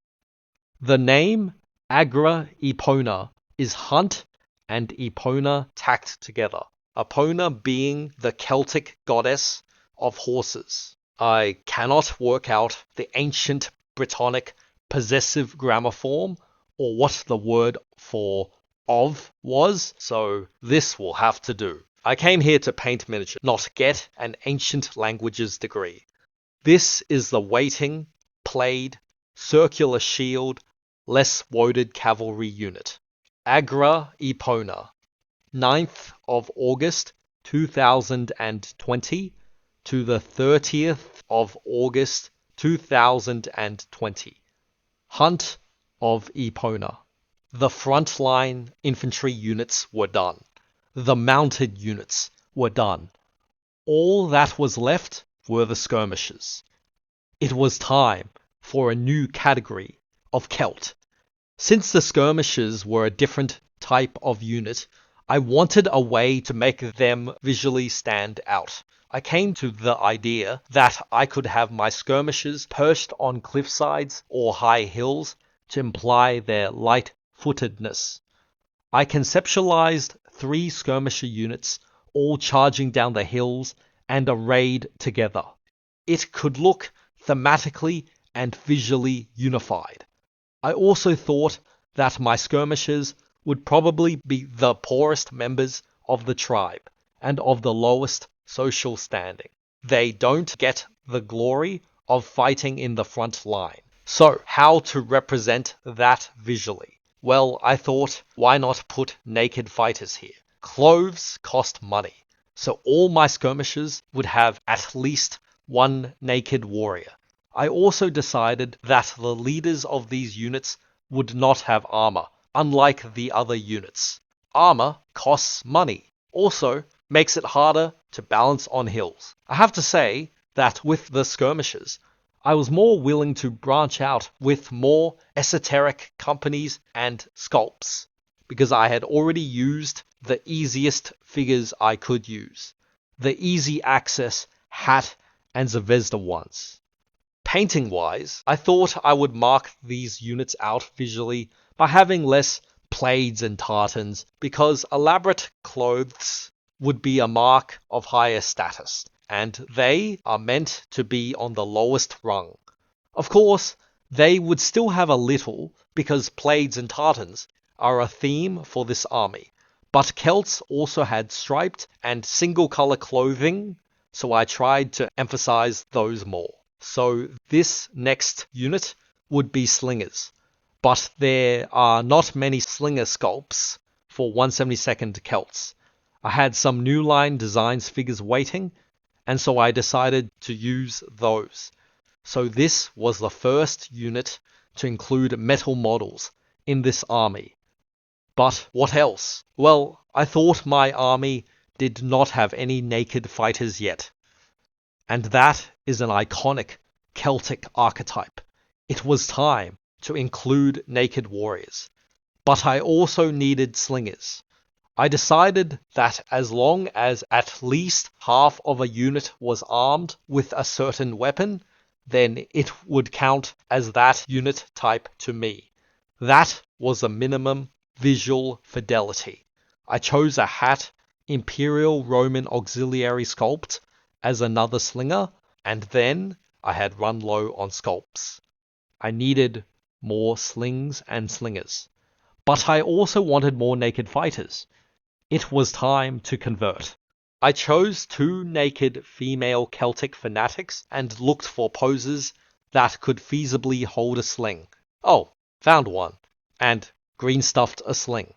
The name Agra Epona is hunt and Epona tacked together. Epona being the Celtic goddess of horses. I cannot work out the ancient Brittonic possessive grammar form or what the word for of was, so this will have to do. I came here to paint miniature, not get an ancient languages degree. This is the waiting, plaid, circular shield, less woaded cavalry unit. Agra Epona, 9th of August 2020 to the 30th of August 2020. Hunt of Epona. The frontline infantry units were done. The mounted units were done. All that was left were the skirmishers. It was time for a new category of Celt. Since the skirmishers were a different type of unit, I wanted a way to make them visually stand out. I came to the idea that I could have my skirmishers perched on cliffsides or high hills to imply their light-footedness. I conceptualized 3 skirmisher units all charging down the hills and arrayed together. It could look thematically and visually unified. I also thought that my skirmishers would probably be the poorest members of the tribe and of the lowest social standing. They don't get the glory of fighting in the front line. So, how to represent that visually? Well, I thought, why not put naked fighters here? Clothes cost money, so all my skirmishers would have at least one naked warrior. I also decided that the leaders of these units would not have armor, unlike the other units. Armor costs money. Also, makes it harder to balance on hills. I have to say that with the skirmishers, I was more willing to branch out with more esoteric companies and sculpts, because I had already used the easiest figures I could use, the easy access hat and Zvezda ones. Painting wise, I thought I would mark these units out visually by having less plaids and tartans, because elaborate clothes would be a mark of higher status, and they are meant to be on the lowest rung. Of course, they would still have a little, because plaids and tartans are a theme for this army, but Celts also had striped and single color clothing, so I tried to emphasize those more. So this next unit would be slingers, but there are not many slinger sculpts for 172nd Celts. I had some New Line Designs figures waiting, and so I decided to use those. So this was the first unit to include metal models in this army. But what else? Well, I thought my army did not have any naked fighters yet. and that is an iconic Celtic archetype. It was time to include naked warriors. But I also needed slingers. I decided that as long as at least half of a unit was armed with a certain weapon, then it would count as that unit type to me. That was a minimum visual fidelity. I chose a hat Imperial Roman Auxiliary Sculpt as another slinger, and then I had run low on sculpts. I needed more slings and slingers. But I also wanted more naked fighters. It was time to convert. I chose 2 naked female Celtic fanatics and looked for poses that could feasibly hold a sling. Oh, found one. And green stuffed a sling.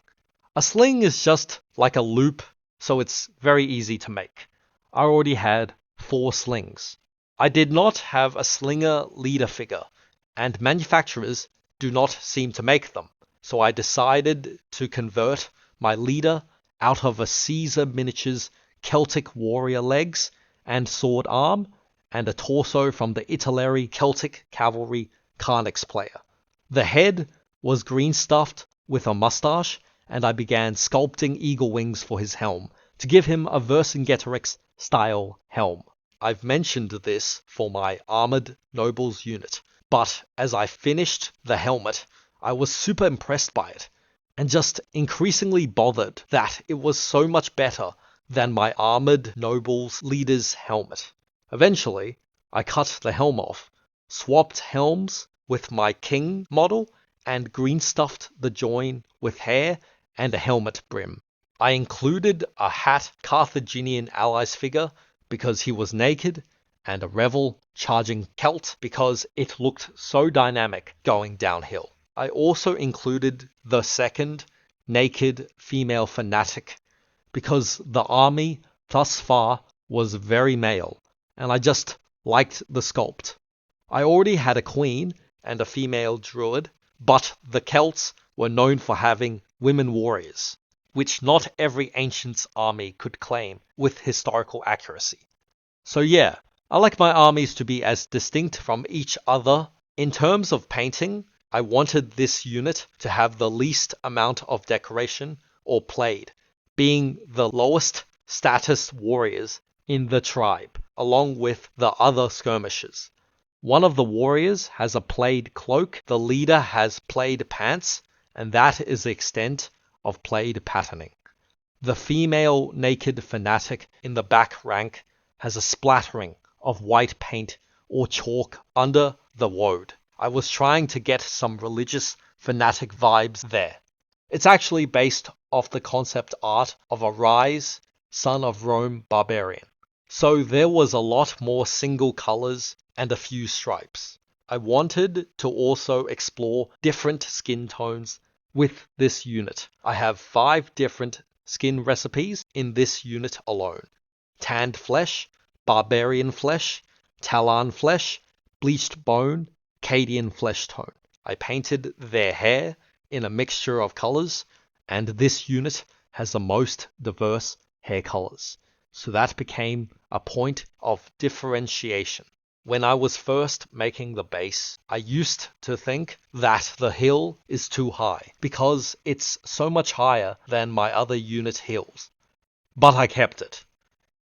A sling is just like a loop, so it's very easy to make. I already had 4 slings. I did not have a slinger leader figure, and manufacturers do not seem to make them. So I decided to convert my leader out of a Caesar miniatures Celtic warrior legs and sword arm, and a torso from the Italeri Celtic cavalry Carnix player. The head was green stuffed with a mustache, and I began sculpting eagle wings for his helm to give him a Vercingetorix style helm. I've mentioned this for my armored nobles unit, but as I finished the helmet, I was super impressed by it, and just increasingly bothered that it was so much better than my armored nobles leader's helmet. Eventually, I cut the helm off, swapped helms with my king model, and green stuffed the join with hair and a helmet brim. I included a hat Carthaginian allies figure because he was naked, and a revel charging Celt because it looked so dynamic going downhill. I also included the second naked female fanatic because the army thus far was very male, and I just liked the sculpt. I already had a queen and a female druid, but the Celts were known for having women warriors, which not every ancient's army could claim with historical accuracy. So yeah, I like my armies to be as distinct from each other. In terms of painting, I wanted this unit to have the least amount of decoration or plaid, being the lowest status warriors in the tribe, along with the other skirmishers. One of the warriors has a plaid cloak, the leader has plaid pants, and that is the extent of plaid patterning. The female naked fanatic in the back rank has a splattering of white paint or chalk under the woad. I was trying to get some religious fanatic vibes there. It's actually based off the concept art of a Rise, son of Rome barbarian. So there was a lot more single colors and a few stripes. I wanted to also explore different skin tones with this unit. I have 5 different skin recipes in this unit alone. Tanned flesh, barbarian flesh, Talon flesh, bleached bone, Cadian flesh tone. I painted their hair in a mixture of colors, and this unit has the most diverse hair colors. So that became a point of differentiation. When I was first making the base, I used to think that the hill is too high because it's so much higher than my other unit hills. But I kept it.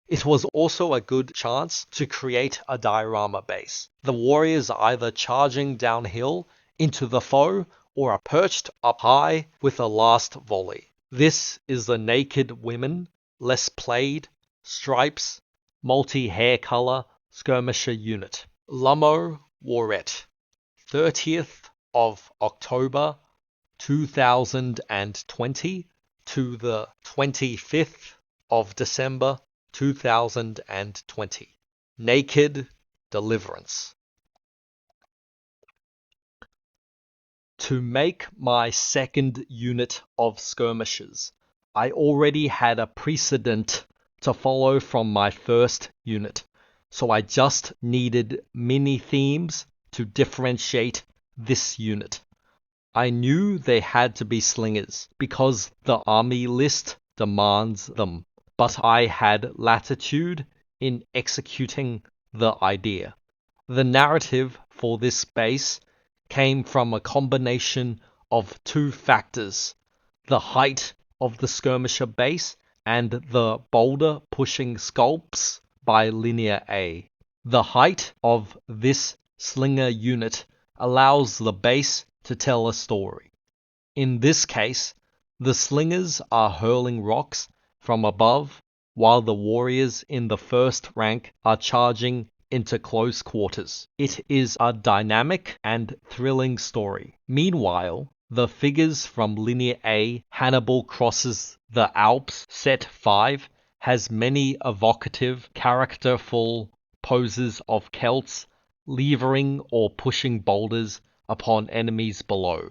It was also a good chance to create a diorama base. The warriors are either charging downhill into the foe or are perched up high with a last volley. This is the naked women, less plaid, stripes, multi-hair color, skirmisher unit. Lummo Warret, 30th of October 2020 to the 25th of December 2020. Naked Deliverance. To make my second unit of skirmishers, I already had a precedent to follow from my first unit, so I just needed mini themes to differentiate this unit. I knew they had to be slingers because the army list demands them, but I had latitude in executing the idea. The narrative for this base came from a combination of two factors: the height of the skirmisher base and the boulder pushing sculpts by Linear A. The height of this slinger unit allows the base to tell a story. In this case, the slingers are hurling rocks from above, while the warriors in the first rank are charging into close quarters. It is a dynamic and thrilling story. Meanwhile, the figures from Linear A, Hannibal Crosses the Alps, Set 5, has many evocative, characterful poses of Celts levering or pushing boulders upon enemies below.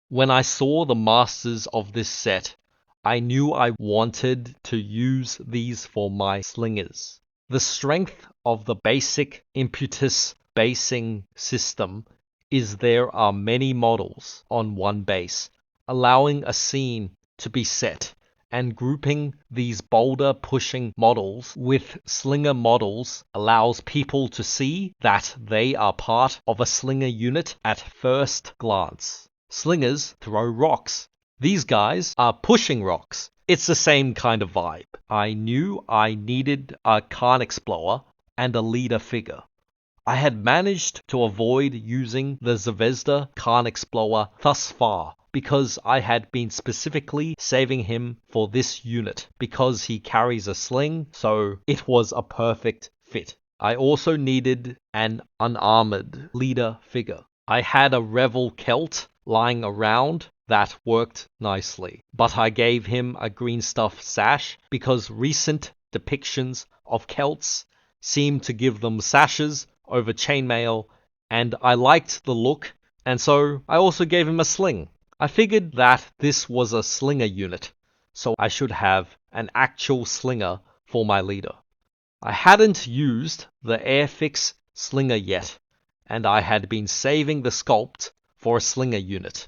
When I saw the masters of this set, I knew I wanted to use these for my slingers. The strength of the Basic Impetus basing system is there are many models on one base, allowing a scene to be set, and grouping these boulder pushing models with slinger models allows people to see that they are part of a slinger unit at first glance. Slingers throw rocks. These guys are pushing rocks. It's the same kind of vibe. I knew I needed a Khan Explorer and a leader figure. I had managed to avoid using the Zvezda Khan Explorer thus far because I had been specifically saving him for this unit because he carries a sling, so it was a perfect fit. I also needed an unarmored leader figure. I had a Revel Celt lying around that worked nicely, but I gave him a green stuff sash because recent depictions of Celts seem to give them sashes over chainmail, and I liked the look, and so I also gave him a sling. I figured that this was a slinger unit, so I should have an actual slinger for my leader. I hadn't used the Airfix slinger yet, and I had been saving the sculpt for a slinger unit.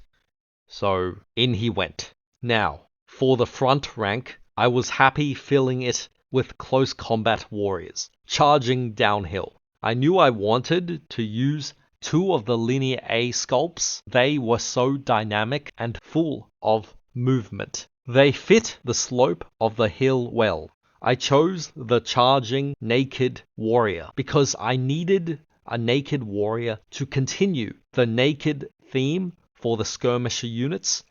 So in he went. Now, for the front rank, I was happy filling it with close combat warriors, charging downhill. I knew I wanted to use two of the Linear A sculpts. They were so dynamic and full of movement. They fit the slope of the hill well. I chose the charging naked warrior because I needed a naked warrior to continue the naked theme for the skirmisher units,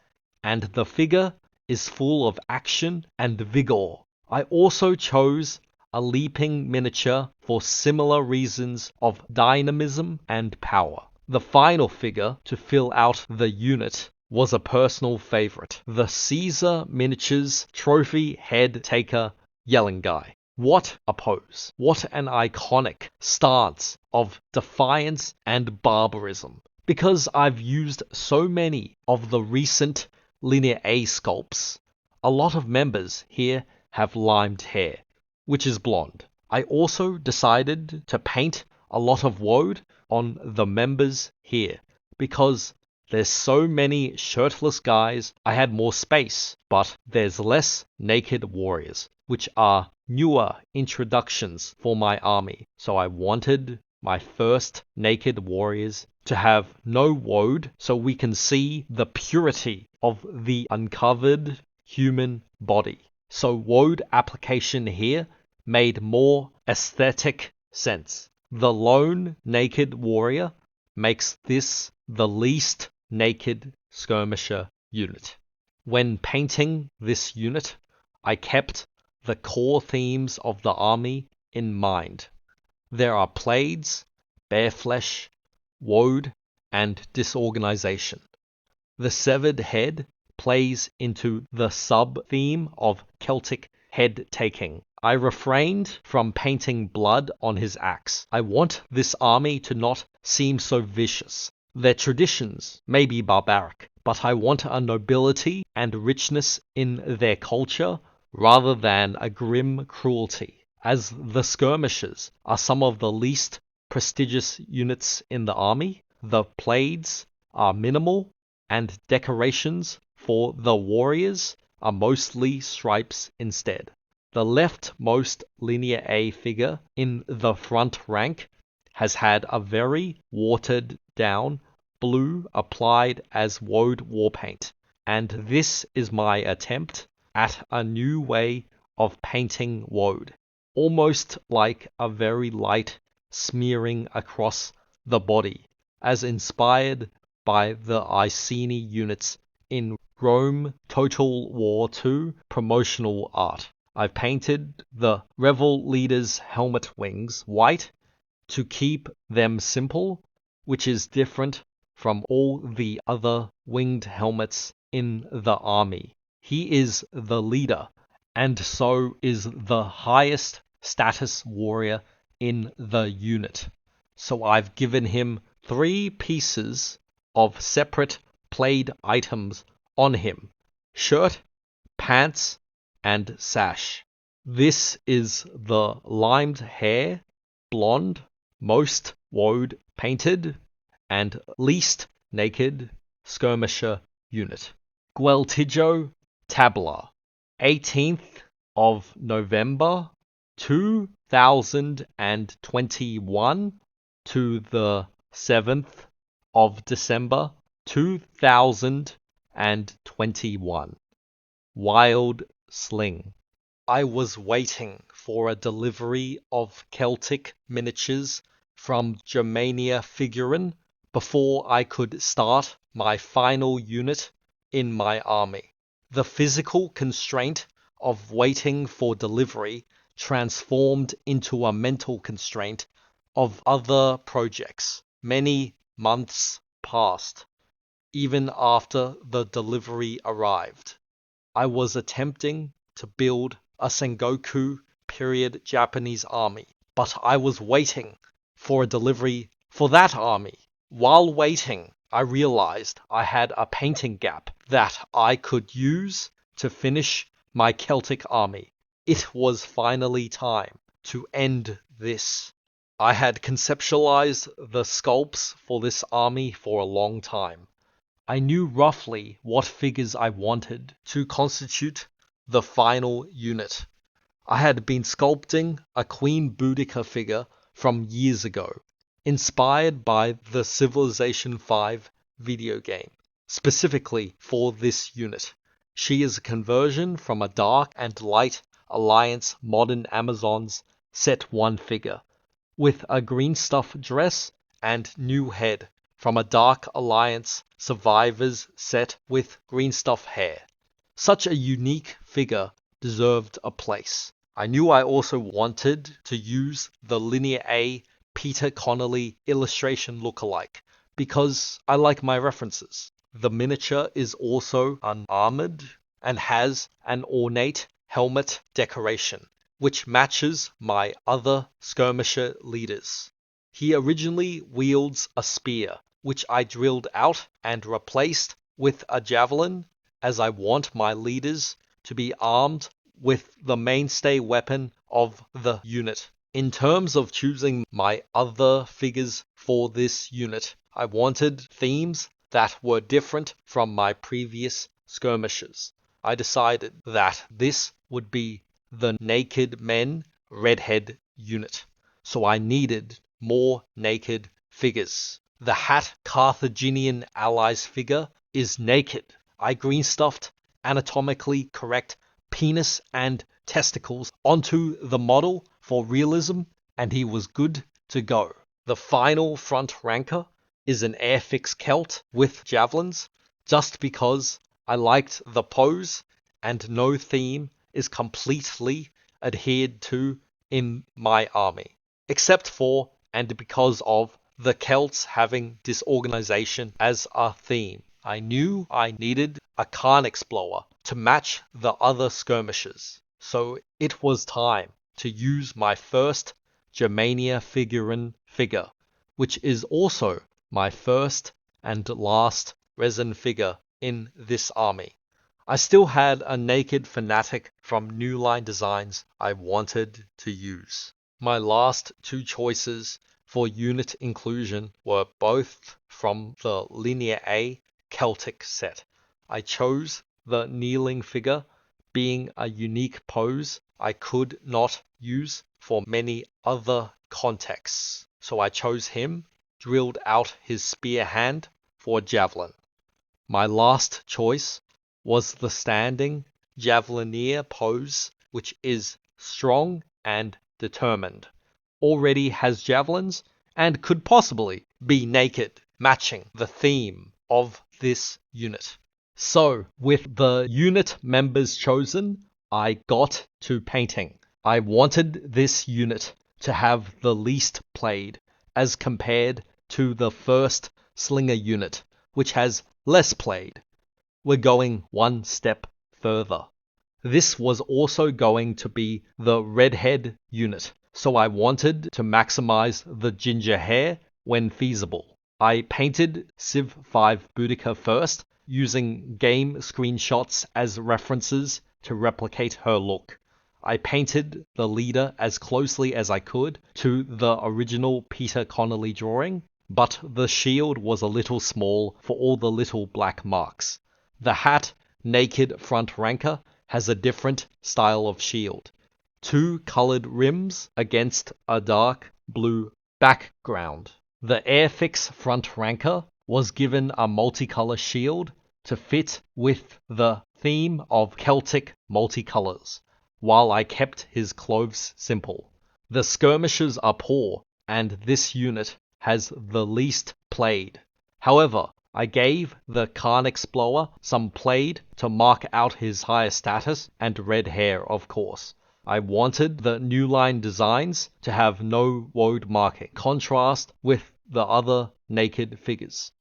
and the figure is full of action and vigor. I also chose a leaping miniature for similar reasons of dynamism and power. The final figure to fill out the unit was a personal favorite, the Caesar Miniatures Trophy Head Taker Yelling Guy. What a pose. What an iconic stance of defiance and barbarism. Because I've used so many of the recent Linear A sculpts, a lot of members here have limed hair, which is blonde. I also decided to paint a lot of woad on the members here, because there's so many shirtless guys. I had more space, but there's less naked warriors, which are newer introductions for my army. So I wanted my first naked warriors to have no woad, so we can see the purity of the uncovered human body. So woad application here made more aesthetic sense. The lone naked warrior makes this the least naked skirmisher unit. When painting this unit, I kept the core themes of the army in mind. There are plaids, bare flesh, woad, and disorganization. The severed head plays into the sub-theme of Celtic head-taking. I refrained from painting blood on his axe. I want this army to not seem so vicious. Their traditions may be barbaric, but I want a nobility and richness in their culture rather than a grim cruelty, as the skirmishers are some of the least prestigious units in the army. The plaids are minimal, and decorations for the warriors are mostly stripes instead. The leftmost linear A figure in the front rank has had a very watered down blue applied as woad warpaint, and this is my attempt at a new way of painting woad, almost like a very light smearing across the body, as inspired by the Iceni units in Rome Total War II promotional art. I've painted the revel leaders' helmet wings white to keep them simple, which is different from all the other winged helmets in the army. He is the leader, and so is the highest status warrior in the unit. So I've given him 3 pieces of separate plaid items on him: shirt, pants, and sash. This is the limed hair, blonde, most woad painted, and least naked skirmisher unit. Gueltijo Tabla, 18th of November 2021 to the 7th of December 2021. Wild Sling. I was waiting for a delivery of Celtic miniatures from Germania Figurin before I could start my final unit in my army. The physical constraint of waiting for delivery transformed into a mental constraint of other projects. Many months passed, even after the delivery arrived. I was attempting to build a Sengoku period Japanese army, but I was waiting for a delivery for that army. While waiting, I realized I had a painting gap that I could use to finish my Celtic army. It was finally time to end this. I had conceptualized the sculpts for this army for a long time. I knew roughly what figures I wanted to constitute the final unit. I had been sculpting a Queen Boudicca figure from years ago, inspired by the Civilization V video game, specifically for this unit. She is a conversion from a Dark and Light Alliance Modern Amazons Set 1 figure, with a green stuff dress and new head from a Dark Alliance Survivors set with green stuff hair. Such a unique figure deserved a place. I knew I also wanted to use the Linear A Peter Connolly illustration lookalike, because I like my references. The miniature is also unarmored and has an ornate helmet decoration, which matches my other skirmisher leaders. He originally wields a spear, which I drilled out and replaced with a javelin, as I want my leaders to be armed with the mainstay weapon of the unit. In terms of choosing my other figures for this unit, I wanted themes that were different from my previous skirmishers. I decided that this would be the Naked Men Redhead unit, so I needed more naked figures. The Hat Carthaginian Allies figure is naked. I green stuffed anatomically correct penis and testicles onto the model for realism, and he was good to go. The final front ranker is an Airfix Celt with javelins, just because I liked the pose and no theme is completely adhered to in my army, except for and because of the Celts having disorganization as a theme. I knew I needed a Carnix blower to match the other skirmishers, so it was time to use my first Germania Figurin figure, which is also my first and last resin figure in this army. I still had a naked fanatic from New Line Designs I wanted to use. My last 2 choices for unit inclusion were both from the Linear A Celtic set. I chose the kneeling figure, being a unique pose I could not use for many other contexts, so I chose him, drilled out his spear hand for javelin. My last choice was the standing javelineer pose, which is strong and determined, already has javelins, and could possibly be naked, matching the theme of this unit. So, with the unit members chosen, I got to painting. I wanted this unit to have the least played, as compared to the first slinger unit, which has less played. We're going one step further. This was also going to be the redhead unit, so I wanted to maximize the ginger hair when feasible. I painted Civ 5 Boudicca first, using game screenshots as references to replicate her look. I painted the leader as closely as I could to the original Peter Connolly drawing, but the shield was a little small for all the little black marks. The hat, naked front ranker, has a different style of shield. 2 colored rims against a dark blue background. The Airfix front ranker was given a multicolor shield to fit with the theme of Celtic multicolors, while I kept his clothes simple. The skirmishers are poor, and this unit has the least played. However, I gave the Khan Explorer some played to mark out his higher status and red hair, of course. I wanted the new line designs to have no woad marking, contrast with the other naked figures.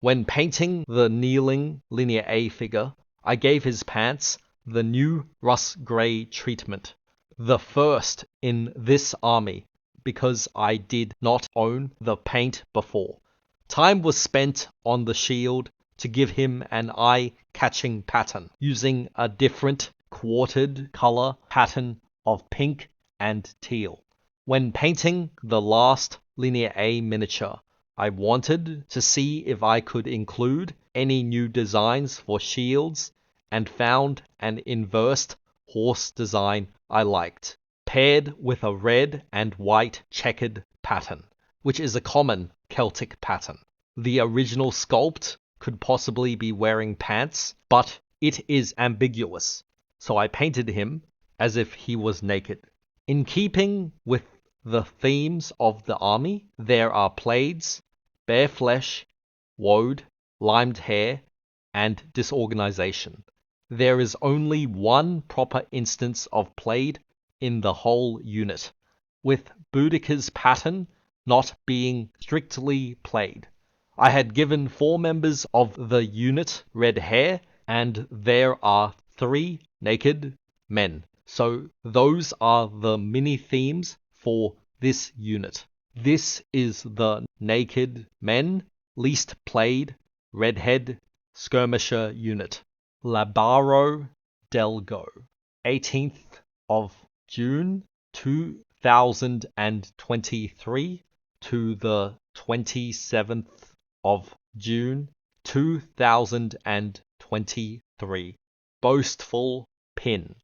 When painting the kneeling Linear A figure, I gave his pants the new rust grey treatment, the first in this army, because I did not own the paint before. Time was spent on the shield to give him an eye-catching pattern, using a different quartered color pattern of pink and teal. When painting the last Linear A miniature, I wanted to see if I could include any new designs for shields, and found an inversed horse design I liked, paired with a red and white checkered pattern, which is a common Celtic pattern. The original sculpt could possibly be wearing pants, but it is ambiguous, so I painted him as if he was naked. In keeping with the themes of the army, there are plaids, bare flesh, woad, limed hair, and disorganization. There is only one proper instance of plaid in the whole unit, with Boudicca's pattern not being strictly played. I had given 4 members of the unit red hair, and there are 3 naked men. So those are the mini themes for this unit. This is the naked men, least played, redhead, skirmisher unit. Labaro Delgo, 18th of June 2023 to the 27th of June 2023. Boastful pin.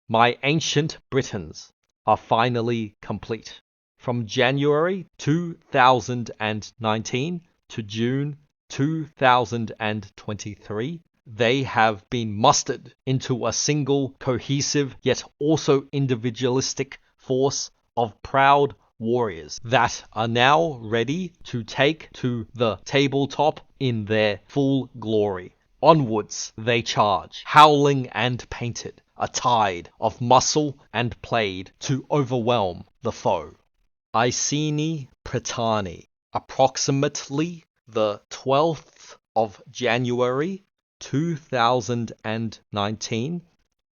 My Ancient Britons are finally complete. From January 2019 to June 2023, they have been mustered into a single cohesive yet also individualistic force of proud warriors that are now ready to take to the tabletop in their full glory. Onwards they charge, howling and painted, a tide of muscle and plaid to overwhelm the foe. Iceni Britons, approximately the 12th of January 2019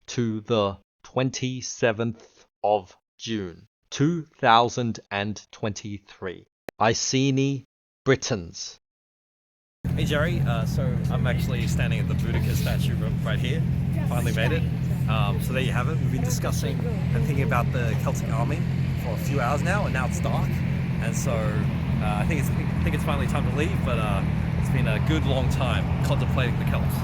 to the 27th of June 2023. Iceni Britons. Hey Jerry, so I'm actually standing at the Boudicca statue right here. Finally made it. So there you have it. We've been discussing and thinking about the Celtic army for a few hours now, and now it's dark. And so I think it's finally time to leave. But it's been a good long time contemplating the Celts.